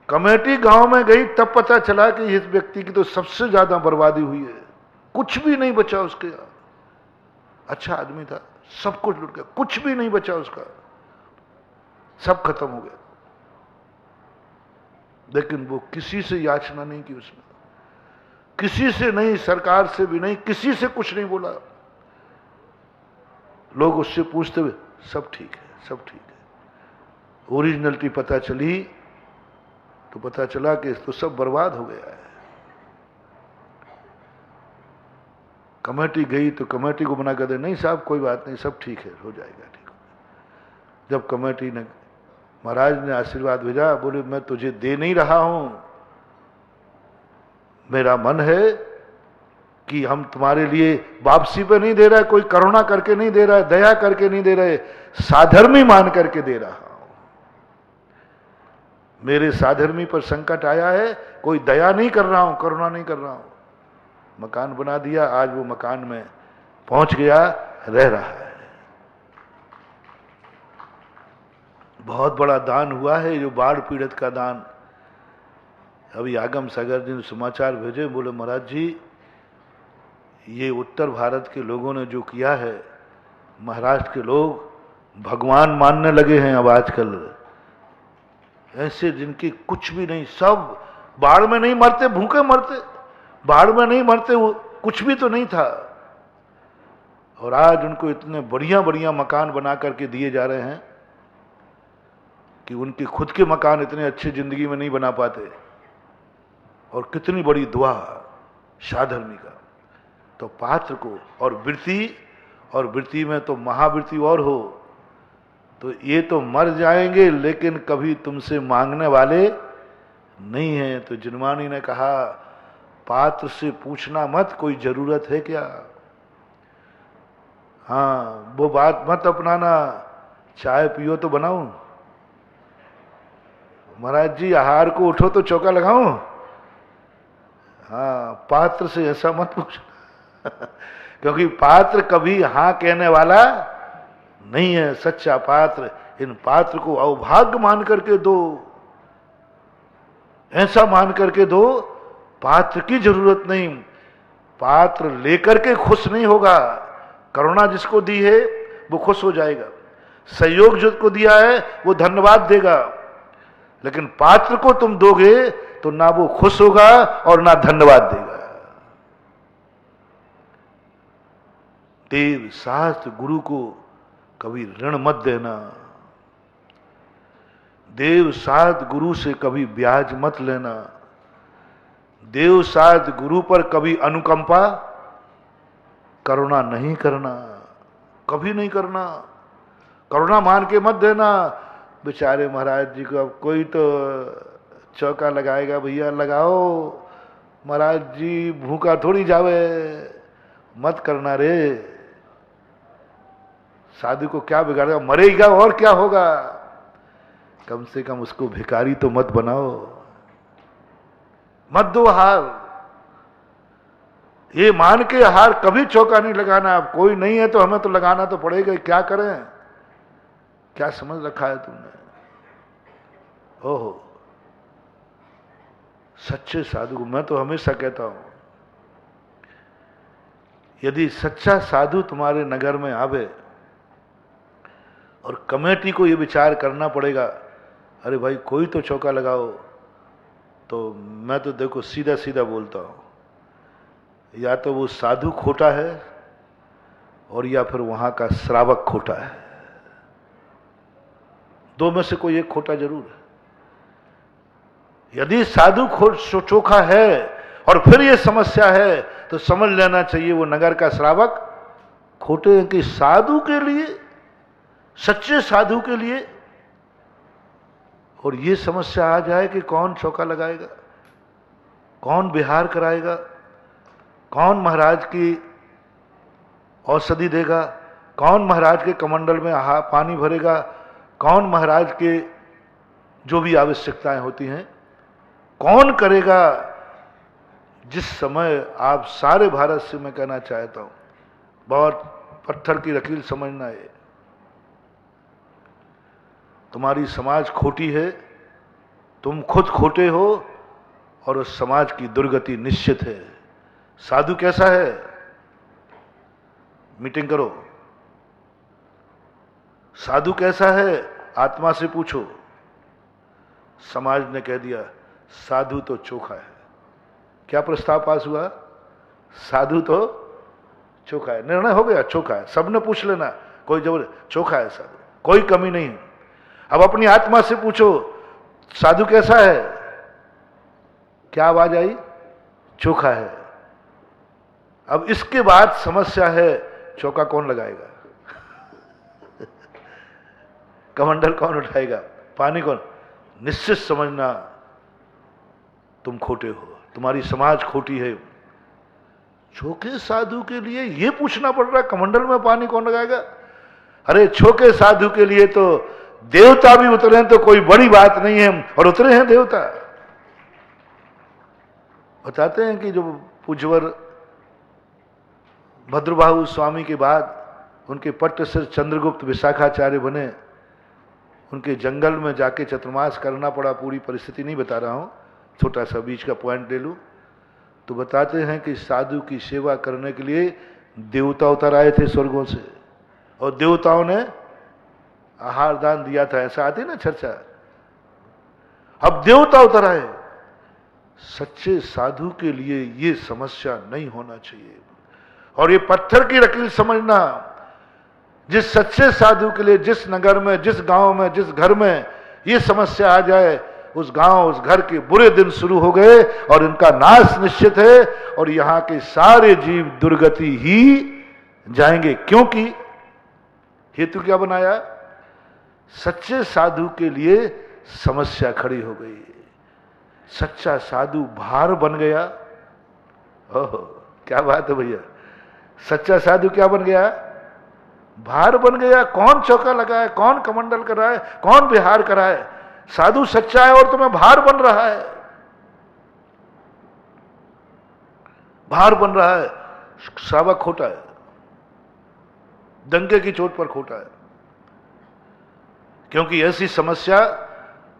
S1: कमेटी गांव में गई तब पता चला कि इस व्यक्ति की तो सबसे ज्यादा बर्बादी हुई है, कुछ भी नहीं बचा उसके। अच्छा आदमी था, सब कुछ लुट गया, कुछ भी नहीं बचा उसका, सब खत्म हो गया। लेकिन वो किसी से याचना नहीं की उसने, किसी से नहीं, सरकार से भी नहीं, किसी से कुछ नहीं बोला। लोग उससे पूछते हुए सब ठीक है, सब ठीक है। ओरिजिनलिटी पता चली तो पता चला कि तो सब बर्बाद हो गया है। कमेटी गई तो कमेटी को मना कर दे, नहीं साहब कोई बात नहीं, सब ठीक है, हो जाएगा, ठीक हो। जब कमेटी ने, महाराज ने आशीर्वाद भेजा, बोले मैं तुझे दे नहीं रहा हूं, मेरा मन है कि हम तुम्हारे लिए वापसी पे नहीं दे रहा है, कोई करुणा करके नहीं दे रहा है, दया करके नहीं दे रहे, साधर्मी मान करके दे रहा हूं। मेरे साधर्मी पर संकट आया है, कोई दया नहीं कर रहा हूं, करुणा नहीं कर रहा हूं। मकान बना दिया, आज वो मकान में पहुंच गया, रह रहा है। बहुत बड़ा दान हुआ है, जो बाढ़ पीड़ित का दान। अभी आगम सागर जी ने समाचार भेजे, बोले महाराज जी ये उत्तर भारत के लोगों ने जो किया है, महाराष्ट्र के लोग भगवान मानने लगे हैं अब आजकल। ऐसे जिनकी कुछ भी नहीं, सब बाढ़ में नहीं मरते, भूखे मरते, बाढ़ में नहीं मरते, वो कुछ भी तो नहीं था, और आज उनको इतने बढ़िया बढ़िया मकान बना करके दिए जा रहे हैं कि उनके खुद के मकान इतने अच्छे जिंदगी में नहीं बना पाते। और कितनी बड़ी दुआ साधर्मी का। तो पात्र को और वृत्ति में तो महावृत्ति और हो, तो ये तो मर जाएंगे लेकिन कभी तुमसे मांगने वाले नहीं हैं। तो जिनवानी ने कहा पात्र से पूछना मत, कोई जरूरत है क्या। हाँ, वो बात मत अपनाना, चाय पियो तो बनाऊं, महाराज जी आहार को उठो तो चौका लगाऊं। हाँ, पात्र से ऐसा मत पूछना क्योंकि पात्र कभी हाँ कहने वाला नहीं है। सच्चा पात्र, इन पात्र को अवभाग्य मान करके दो, ऐसा मान करके दो, पात्र की जरूरत नहीं। पात्र लेकर के खुश नहीं होगा, करुणा जिसको दी है वो खुश हो जाएगा, सहयोग जिसको दिया है वो धन्यवाद देगा। लेकिन पात्र को तुम दोगे तो ना वो खुश होगा और ना धन्यवाद देगा। देव शास्त्र गुरु को कभी ऋण मत देना, देव शास्त्र गुरु से कभी ब्याज मत लेना, देव शास्त्र गुरु पर कभी अनुकंपा करुणा नहीं करना, कभी नहीं करना। करुणा मान के मत देना। बेचारे महाराज जी को अब कोई तो चौका लगाएगा, भैया लगाओ, महाराज जी भूखा थोड़ी जावे, मत करना रे। साधु को क्या बिगाड़ेगा, मरेगा और क्या होगा। कम से कम उसको भिखारी तो मत बनाओ, मत दो हार। ये मान के हार कभी चौका नहीं लगाना। अब कोई नहीं है तो हमें तो लगाना तो पड़ेगा, क्या करें। क्या समझ रखा है तुमने। ओहो, सच्चे साधु को मैं तो हमेशा कहता हूं, यदि सच्चा साधु तुम्हारे नगर में आवे और कमेटी को यह विचार करना पड़ेगा, अरे भाई कोई तो चौका लगाओ, तो मैं तो देखो सीधा सीधा बोलता हूं, या तो वो साधु खोटा है और या फिर वहां का श्रावक खोटा है। दो में से कोई एक खोटा जरूर है। यदि साधु चोखा है और फिर ये समस्या है तो समझ लेना चाहिए वो नगर का श्रावक खोटे हैं। कि साधु के लिए, सच्चे साधु के लिए और ये समस्या आ जाए कि कौन चौका लगाएगा, कौन विहार कराएगा, कौन महाराज की औषधि देगा, कौन महाराज के कमंडल में पानी भरेगा, कौन महाराज के जो भी आवश्यकताएं होती हैं कौन करेगा। जिस समय आप सारे भारत से मैं कहना चाहता हूं, बहुत पत्थर की लकीर समझना है, तुम्हारी समाज खोटी है, तुम खुद खोटे हो और उस समाज की दुर्गति निश्चित है। साधु कैसा है, मीटिंग करो। साधु कैसा है, आत्मा से पूछो। समाज ने कह दिया साधु तो चोखा है। क्या प्रस्ताव पास हुआ, साधु तो चोखा है। निर्णय हो गया, चोखा है। सबने पूछ लेना, कोई जबर, चोखा है साधु, कोई कमी नहीं। अब अपनी आत्मा से पूछो साधु कैसा है, क्या आवाज आई, चोखा है। अब इसके बाद समस्या है चौका कौन लगाएगा, कमंडल कौन उठाएगा, पानी कौन। निश्चित समझना तुम खोटे हो, तुम्हारी समाज खोटी है। छोके साधु के लिए यह पूछना पड़ रहा है कमंडल में पानी कौन लगाएगा। अरे छोके साधु के लिए तो देवता भी उतरे हैं तो कोई बड़ी बात नहीं है, और उतरे हैं देवता। बताते हैं कि जो पूज्यवर भद्रबाहु स्वामी के बाद उनके पट्ट से चंद्रगुप्त विशाखाचार्य बने, उनके जंगल में जाके चतुर्मास करना पड़ा, पूरी परिस्थिति नहीं बता रहा हूं, छोटा सा बीच का पॉइंट ले लूं तो बताते हैं कि साधु की सेवा करने के लिए देवता उतर आए थे स्वर्गों से, और देवताओं ने आहार दान दिया था, ऐसा आती ना चर्चा। अब देवता उतर आए। सच्चे साधु के लिए ये समस्या नहीं होना चाहिए, और ये पत्थर की लकीर समझना। जिस सच्चे साधु के लिए जिस नगर में, जिस गांव में, जिस घर में ये समस्या आ जाए, उस गांव, उस घर के बुरे दिन शुरू हो गए और इनका नाश निश्चित है, और यहां के सारे जीव दुर्गति ही जाएंगे। क्योंकि हेतु क्या बनाया? सच्चे साधु के लिए समस्या खड़ी हो गई, सच्चा साधु भार बन गया। ओह क्या बात है भैया, सच्चा साधु क्या बन गया? भार बन गया। कौन चौका लगाए, कौन कमंडल कराए, कौन विहार कराए? साधु सच्चा है और तुम्हें भार बन रहा है, भार बन रहा है। श्रावक खोटा है, डंके की चोट पर खोटा है, क्योंकि ऐसी समस्या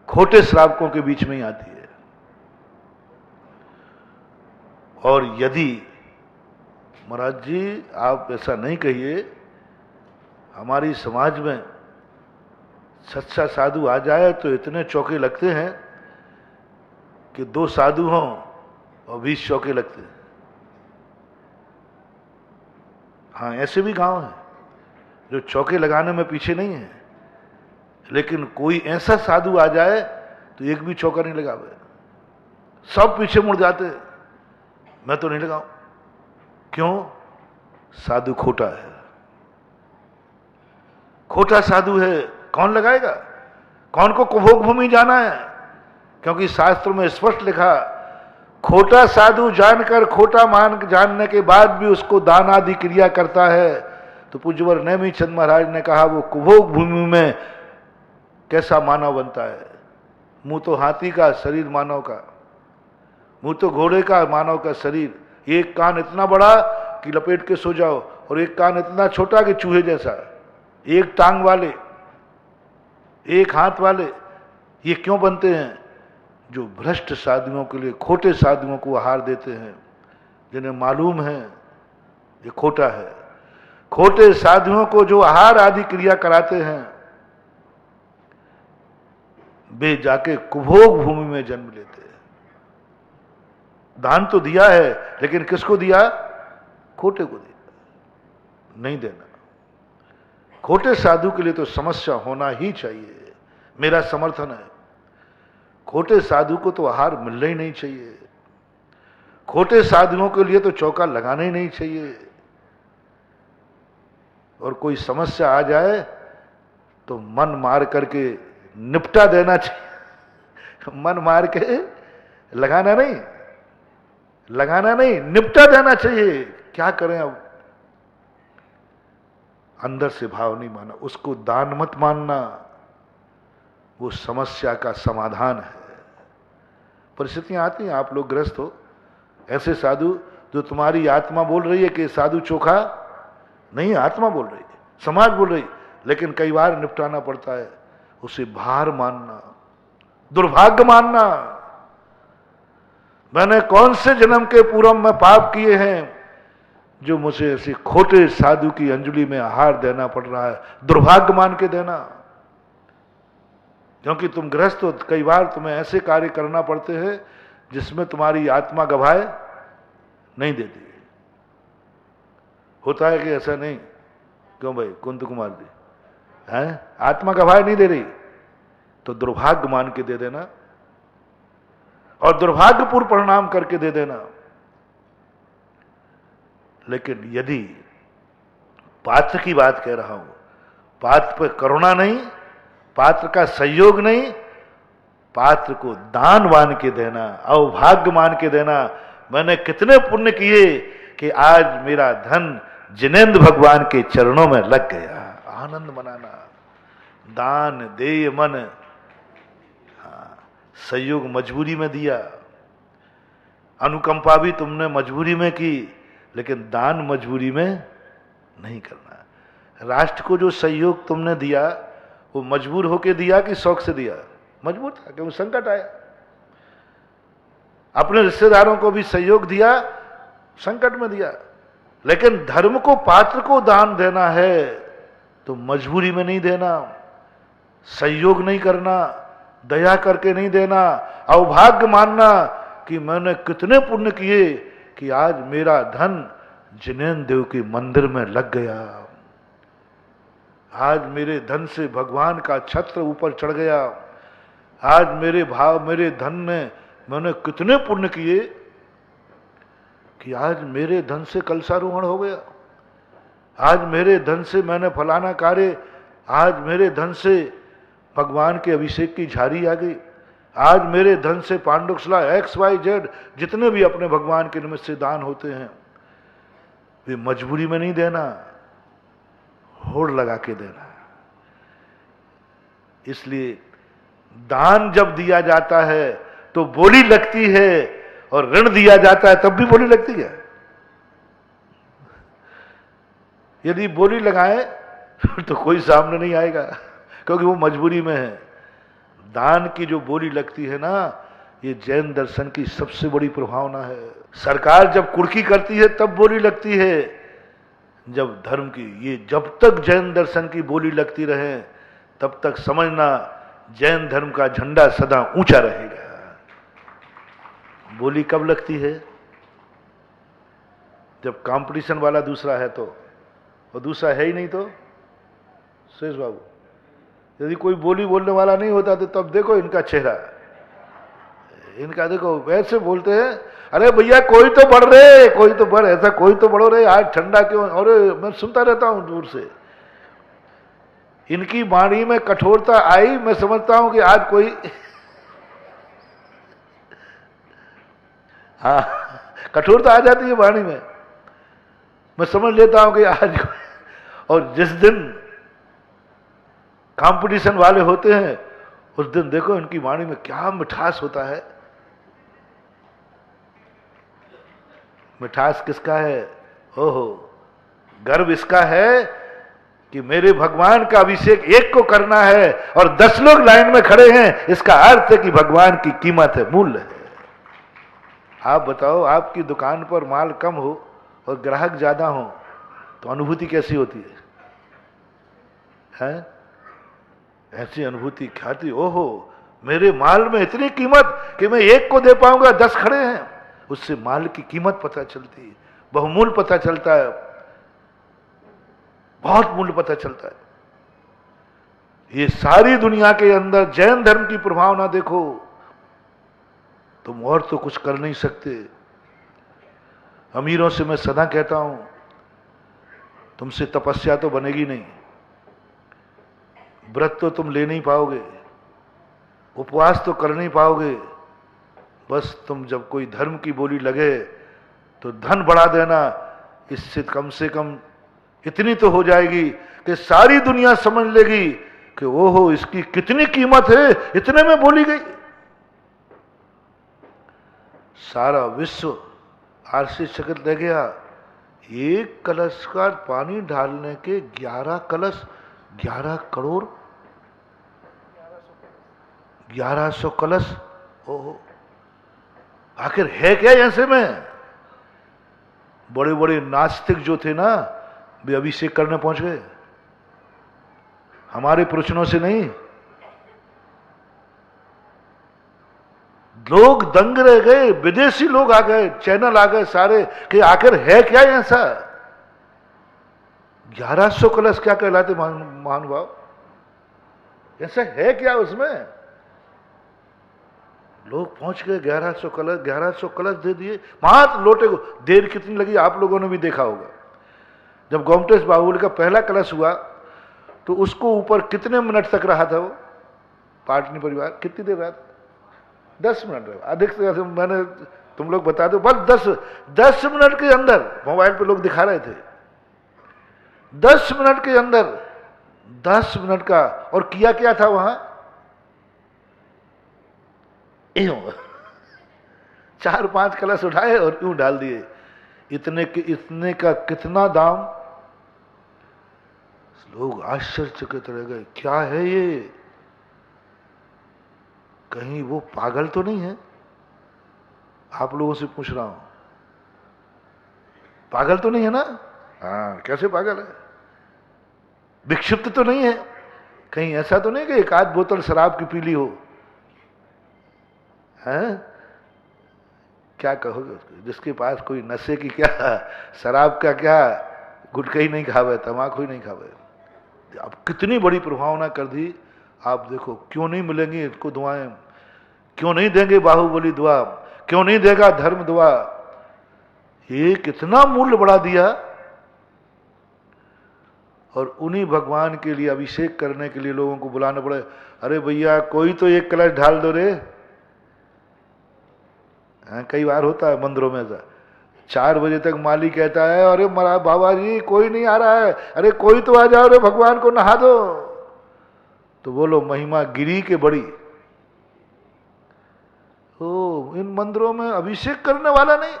S1: खोटे श्रावकों के बीच में ही आती है। और यदि महाराज जी आप ऐसा नहीं कहिए, हमारी समाज में सच्चा साधु आ जाए तो इतने चौके लगते हैं कि 2 साधु हों और 20 चौके लगते हैं। हाँ ऐसे भी गांव हैं जो चौके लगाने में पीछे नहीं है, लेकिन कोई ऐसा साधु आ जाए तो एक भी चौका नहीं लगावे, सब पीछे मुड़ जाते, मैं तो नहीं लगाऊं। क्यों? साधु खोटा है, खोटा साधु है। कौन लगाएगा? कौन को कुभोग भूमि जाना है? क्योंकि शास्त्र में स्पष्ट लिखा, खोटा साधु जानकर, खोटा मान जानने के बाद भी उसको दान आदि क्रिया करता है, तो पूज्यवर नेमी चंद महाराज ने कहा वो कुभोग भूमि में कैसा मानव बनता है। मुंह तो हाथी का, शरीर मानव का, मुंह तो घोड़े का, मानव का शरीर। एक कान इतना बड़ा कि लपेट के सो जाओ, और एक कान इतना छोटा कि चूहे जैसा, एक टांग वाले, एक हाथ वाले। ये क्यों बनते हैं? जो भ्रष्ट साधुओं के लिए, खोटे साधुओं को आहार देते हैं, जिन्हें मालूम है ये खोटा है। खोटे साधुओं को जो आहार आदि क्रिया कराते हैं, वे जाके कुभोग भूमि में जन्म लेते हैं। दान तो दिया है, लेकिन किसको दिया? खोटे को दिया, नहीं देना। खोटे साधु के लिए तो समस्या होना ही चाहिए, मेरा समर्थन है। खोटे साधु को तो आहार मिलना ही नहीं चाहिए, खोटे साधुओं के लिए तो चौका लगाना ही नहीं चाहिए। और कोई समस्या आ जाए तो मन मार करके निपटा देना चाहिए। मन मार के लगाना नहीं, लगाना नहीं, निपटा देना चाहिए। क्या करें अब? अंदर से भाव नहीं माना, उसको दान मत मानना, वो समस्या का समाधान है। परिस्थितियां आती हैं, आप लोग ग्रस्त हो, ऐसे साधु जो तुम्हारी आत्मा बोल रही है कि साधु चोखा नहीं, आत्मा बोल रही है, समाज बोल रही, लेकिन कई बार निपटाना पड़ता है। उसे भार मानना, दुर्भाग्य मानना। मैंने कौन से जन्म के पूर्व में पाप किए हैं जो मुझे ऐसे खोटे साधु की अंजलि में आहार देना पड़ रहा है? दुर्भाग्य मान के देना। क्योंकि तुम गृहस्थ हो, कई बार तुम्हें ऐसे कार्य करना पड़ते हैं जिसमें तुम्हारी आत्मा गवाह नहीं देती। होता है कि ऐसा नहीं? क्यों भाई कुंद कुमार जी, हैं आत्मा गवाह नहीं दे रही तो दुर्भाग्य मान के दे देना, और दुर्भाग्यपूर्ण परिणाम करके दे देना। लेकिन यदि पात्र की बात कह रहा हूं, पात्र पर करुणा नहीं, पात्र का सहयोग नहीं, पात्र को दान मान के देना, अवभाग्य मान के देना। मैंने कितने पुण्य किए कि आज मेरा धन जिनेंद्र भगवान के चरणों में लग गया। आनंद मनाना, दान देय मन। हाँ, सहयोग मजबूरी में दिया, अनुकंपा भी तुमने मजबूरी में की, लेकिन दान मजबूरी में नहीं करना। राष्ट्र को जो सहयोग तुमने दिया वो मजबूर होके दिया कि शौक से दिया? मजबूर था, क्योंकि संकट आया। अपने रिश्तेदारों को भी सहयोग दिया, संकट में दिया। लेकिन धर्म को, पात्र को दान देना है तो मजबूरी में नहीं देना, सहयोग नहीं करना, दया करके नहीं देना, अवभाग्य मानना कि मैंने कितने पुण्य किए कि आज मेरा धन जिनेन्द्र देव के मंदिर में लग गया, आज मेरे धन से भगवान का छत्र ऊपर चढ़ गया, आज मेरे धन ने मैंने कितने पुण्य किए कि आज मेरे धन से कलशारोहण हो गया, आज मेरे धन से मैंने फलाना कार्य, आज मेरे धन से भगवान के अभिषेक की झारी आ गई, आज मेरे धन से पांडुकशला XYZ जितने भी अपने भगवान के निमित्त से दान होते हैं, वे मजबूरी में नहीं देना, होड़ लगा के देना। इसलिए दान जब दिया जाता है तो बोली लगती है, और ऋण दिया जाता है तब भी बोली लगती है। यदि बोली लगाए तो कोई सामने नहीं आएगा, क्योंकि वो मजबूरी में है। दान की जो बोली लगती है ना, ये जैन दर्शन की सबसे बड़ी प्रभावना है। सरकार जब कुर्की करती है तब बोली लगती है, जब धर्म की, ये जब तक जैन दर्शन की बोली लगती रहे तब तक समझना जैन धर्म का झंडा सदा ऊंचा रहेगा। बोली कब लगती है? जब कंपटीशन वाला दूसरा है तो, और दूसरा है ही नहीं तो। शेष बाबू, यदि कोई बोली बोलने वाला नहीं होता तो तब देखो इनका चेहरा, इनका देखो वैसे बोलते हैं, अरे भैया कोई तो बढ़ रहे, कोई तो बढ़, ऐसा कोई तो बढ़ो रहे, आज ठंडा क्यों? अरे मैं सुनता रहता हूं दूर से, इनकी वाणी में कठोरता आई, मैं समझता हूं कि आज कोई हाँ, कठोरता आ जाती है वाणी में, मैं समझ लेता हूं कि आज। और जिस दिन कंपटीशन वाले होते हैं उस दिन देखो इनकी वाणी में क्या मिठास होता है। मिठास किसका है? ओहो, गर्व इसका है कि मेरे भगवान का अभिषेक एक को करना है और 10 लोग लाइन में खड़े हैं, इसका अर्थ है कि भगवान की कीमत है, मूल्य है। आप बताओ, आपकी दुकान पर माल कम हो और ग्राहक ज्यादा हो तो अनुभूति कैसी होती है? ऐसी अनुभूति ख्याति, ओहो मेरे माल में इतनी कीमत कि मैं एक को दे पाऊंगा, 10 खड़े हैं, उससे माल की कीमत पता चलती है, बहुमूल्य पता चलता है, बहुत मूल्य पता चलता है। ये सारी दुनिया के अंदर जैन धर्म की प्रभावना देखो, तुम और तो कुछ कर नहीं सकते। अमीरों से मैं सदा कहता हूं, तुमसे तपस्या तो बनेगी नहीं, व्रत तो तुम ले नहीं पाओगे, उपवास तो कर नहीं पाओगे, बस तुम जब कोई धर्म की बोली लगे तो धन बढ़ा देना। इससे कम से कम इतनी तो हो जाएगी कि सारी दुनिया समझ लेगी कि ओहो इसकी कितनी कीमत है, इतने में बोली गई। सारा विश्व आश्चर्यचकित रह गया। एक कलश का पानी डालने के 11 कलश, 11 करोड़, 1100 कलश। ओहो, आखिर है क्या ऐसे में? बड़े बड़े नास्तिक जो थे ना, वे अभिषेक करने पहुंच गए, हमारे प्रवचनों से नहीं। लोग दंग रह गए, विदेशी लोग आ गए, चैनल आ गए सारे, कि आखिर है क्या ऐसा? 1100 कलश क्या कहलाते महानुभाव? ऐसा है क्या उसमें? लोग पहुंच गए, 1100 कलश दे दिए। मात्र लोटे को देर कितनी लगी आप लोगों ने भी देखा होगा। जब गोमटेश बाहुबली का पहला कलश हुआ तो उसको ऊपर कितने मिनट तक रहा था वो पाटनी परिवार? कितनी देर रहा था? 10 मिनट रहा, अधिक से अधिक। मैंने, तुम लोग बता दो, बस 10 मिनट के अंदर, मोबाइल पे लोग दिखा रहे थे, 10 मिनट के अंदर 10 मिनट का। और किया क्या था वहां? 4-5 कलश उठाए और यूं डाल दिए। इतने का कितना दाम? लोग आश्चर्यचकित रह गए, क्या है ये, कहीं वो पागल तो नहीं है? आप लोगों से पूछ रहा हूं, पागल तो नहीं है ना? हाँ, कैसे पागल है? विक्षिप्त तो नहीं है? कहीं ऐसा तो नहीं कि एक आध बोतल शराब की पी ली हो? हैं? क्या कहोगे उसको, जिसके पास कोई नशे की क्या, शराब का क्या, गुटखा ही नहीं खावे, तम्बाकू ही नहीं खावे। अब कितनी बड़ी प्रभावना कर दी। आप देखो, क्यों नहीं मिलेंगी इसको दुआएं, क्यों नहीं देंगे बाहुबली दुआ, क्यों नहीं देगा धर्म दुआ? ये कितना मूल्य बढ़ा दिया। और उन्हीं भगवान के लिए अभिषेक करने के लिए लोगों को बुलाना पड़े। अरे भैया, कोई तो एक कलश ढाल दो रे। कई बार होता है मंदिरों में ऐसा, 4 बजे तक माली कहता है, अरे मरा बाबा जी कोई नहीं आ रहा है, अरे कोई तो आ जाओ रे, भगवान को नहा दो। तो बोलो महिमा गिरी के बड़ी। ओ, इन मंदिरों में अभिषेक करने वाला नहीं,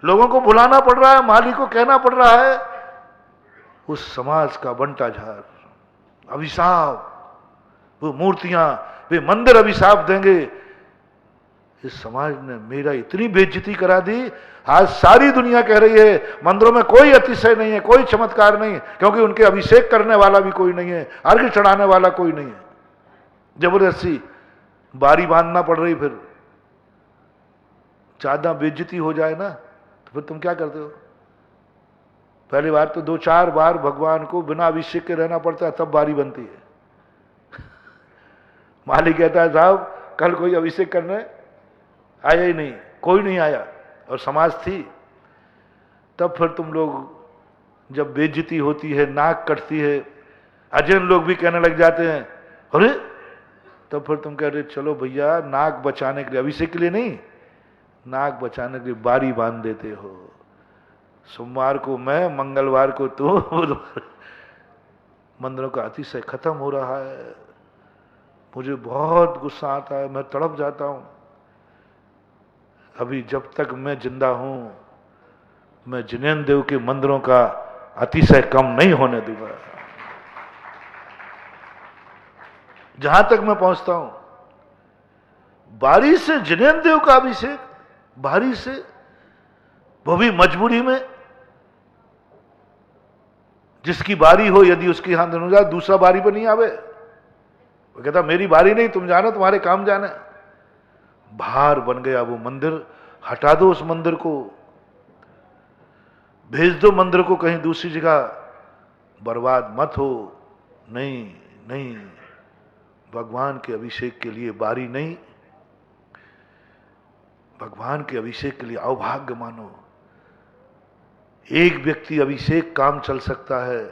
S1: लोगों को बुलाना पड़ रहा है, माली को कहना पड़ रहा है। उस समाज का बंटा झार, अभिशाप, वो मूर्तियां, वे मंदिर अभिशाप देंगे। इस समाज ने मेरा इतनी बेइज्जती करा दी। आज सारी दुनिया कह रही है मंदिरों में कोई अतिशय नहीं है, कोई चमत्कार नहीं, क्योंकि उनके अभिषेक करने वाला भी कोई नहीं है, अर्घ्य चढ़ाने वाला कोई नहीं है। जबरदस्ती बारी बांधना पड़ रही। फिर ज्यादा बेइज्जती हो जाए ना, तो फिर तुम क्या करते हो? पहली बार तो 2-4 बार भगवान को बिना अभिषेक के रहना पड़ता है, तब बारी बनती है। मालिक कहता है साहब कल कोई अभिषेक करने आया ही नहीं, कोई नहीं आया, और समाज थी। तब फिर तुम लोग, जब बेइज्जती होती है, नाक कटती है, अजैन लोग भी कहने लग जाते हैं, अरे, तब फिर तुम कह रहे चलो भैया, नाक बचाने के लिए, अभिषेक के लिए नहीं, नाक बचाने के लिए बारी बांध देते हो। सोमवार को मैं, मंगलवार को तू, बुधवार। मंदिरों का अतिशय खत्म हो रहा है। मुझे बहुत गुस्सा आता है, मैं तड़प जाता हूं। अभी जब तक मैं जिंदा हूं, मैं जिनेन्द्र देव के मंदिरों का अतिशय कम नहीं होने दूंगा। जहां तक मैं पहुंचता हूं, बारी से जिनेन्द्र देव का अभिषेक, बारी से, वो भी मजबूरी में। जिसकी बारी हो, यदि उसकी हाथ हो जाए, दूसरा बारी पर नहीं आवे। वो कहता मेरी बारी नहीं, तुम जानो, तुम्हारे काम जाने। भार बन गया वो मंदिर। हटा दो उस मंदिर को, भेज दो मंदिर को कहीं दूसरी जगह, बर्बाद मत हो। नहीं नहीं, भगवान के अभिषेक के लिए बारी नहीं, भगवान के अभिषेक के लिए अवभाग्य मानो। एक व्यक्ति अभिषेक काम चल सकता है।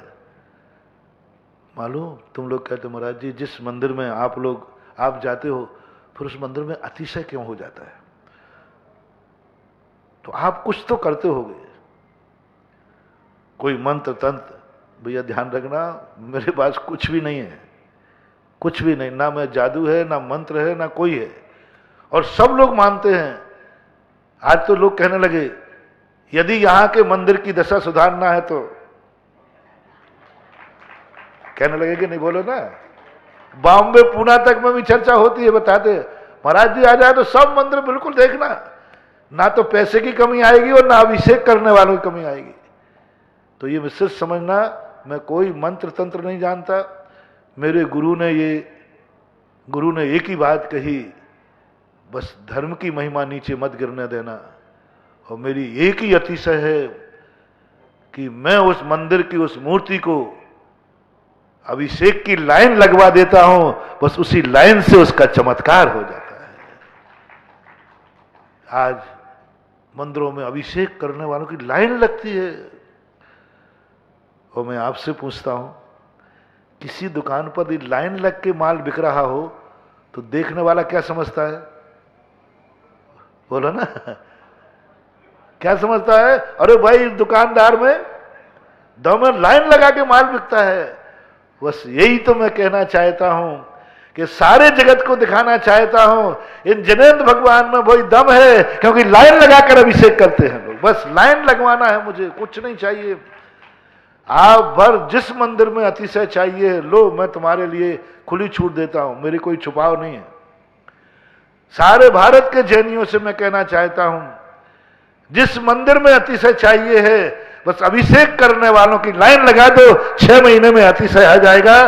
S1: मालूम, तुम लोग कहते महाराज जी जिस मंदिर में आप जाते हो, फिर उस मंदिर में अतिशय क्यों हो जाता है? तो आप कुछ तो करते होगे, कोई मंत्र तंत्र। भैया ध्यान रखना, मेरे पास कुछ भी नहीं है, कुछ भी नहीं, ना मैं जादू है, ना मंत्र है, ना कोई है। और सब लोग मानते हैं। आज तो लोग कहने लगे यदि यहां के मंदिर की दशा सुधारना है तो, कहने लगे कि नहीं, बोलो ना। बॉम्बे पूना तक में भी चर्चा होती है, बताते महाराज जी आ जाए तो सब मंदिर बिल्कुल देखना, ना तो पैसे की कमी आएगी और ना अभिषेक करने वालों की कमी आएगी। तो ये विशेष समझना, मैं कोई मंत्र तंत्र नहीं जानता। मेरे गुरु ने एक ही बात कही, बस धर्म की महिमा नीचे मत गिरने देना। और मेरी एक ही अतिशय है कि मैं उस मंदिर की उस मूर्ति को अभिषेक की लाइन लगवा देता हूं, बस उसी लाइन से उसका चमत्कार हो जाता है। आज मंदिरों में अभिषेक करने वालों की लाइन लगती है। और मैं आपसे पूछता हूं, किसी दुकान पर यदि लाइन लग के माल बिक रहा हो तो देखने वाला क्या समझता है? बोलो ना, क्या समझता है? अरे भाई, इस दुकानदार में दम लाइन लगा के माल बिकता है। बस यही तो मैं कहना चाहता हूं कि सारे जगत को दिखाना चाहता हूं, इन जिनेन्द्र भगवान में वही दम है, क्योंकि लाइन लगाकर अभिषेक करते हैं लोग। बस लाइन लगवाना है मुझे, कुछ नहीं चाहिए। आप भर जिस मंदिर में अतिशय चाहिए लो, मैं तुम्हारे लिए खुली छूट देता हूं, मेरी कोई छुपाव नहीं है। सारे भारत के जैनियों से मैं कहना चाहता हूं, जिस मंदिर में अतिशय चाहिए है, बस अभिषेक करने वालों की लाइन लगा दो, 6 महीने में अतिशय आ जाएगा।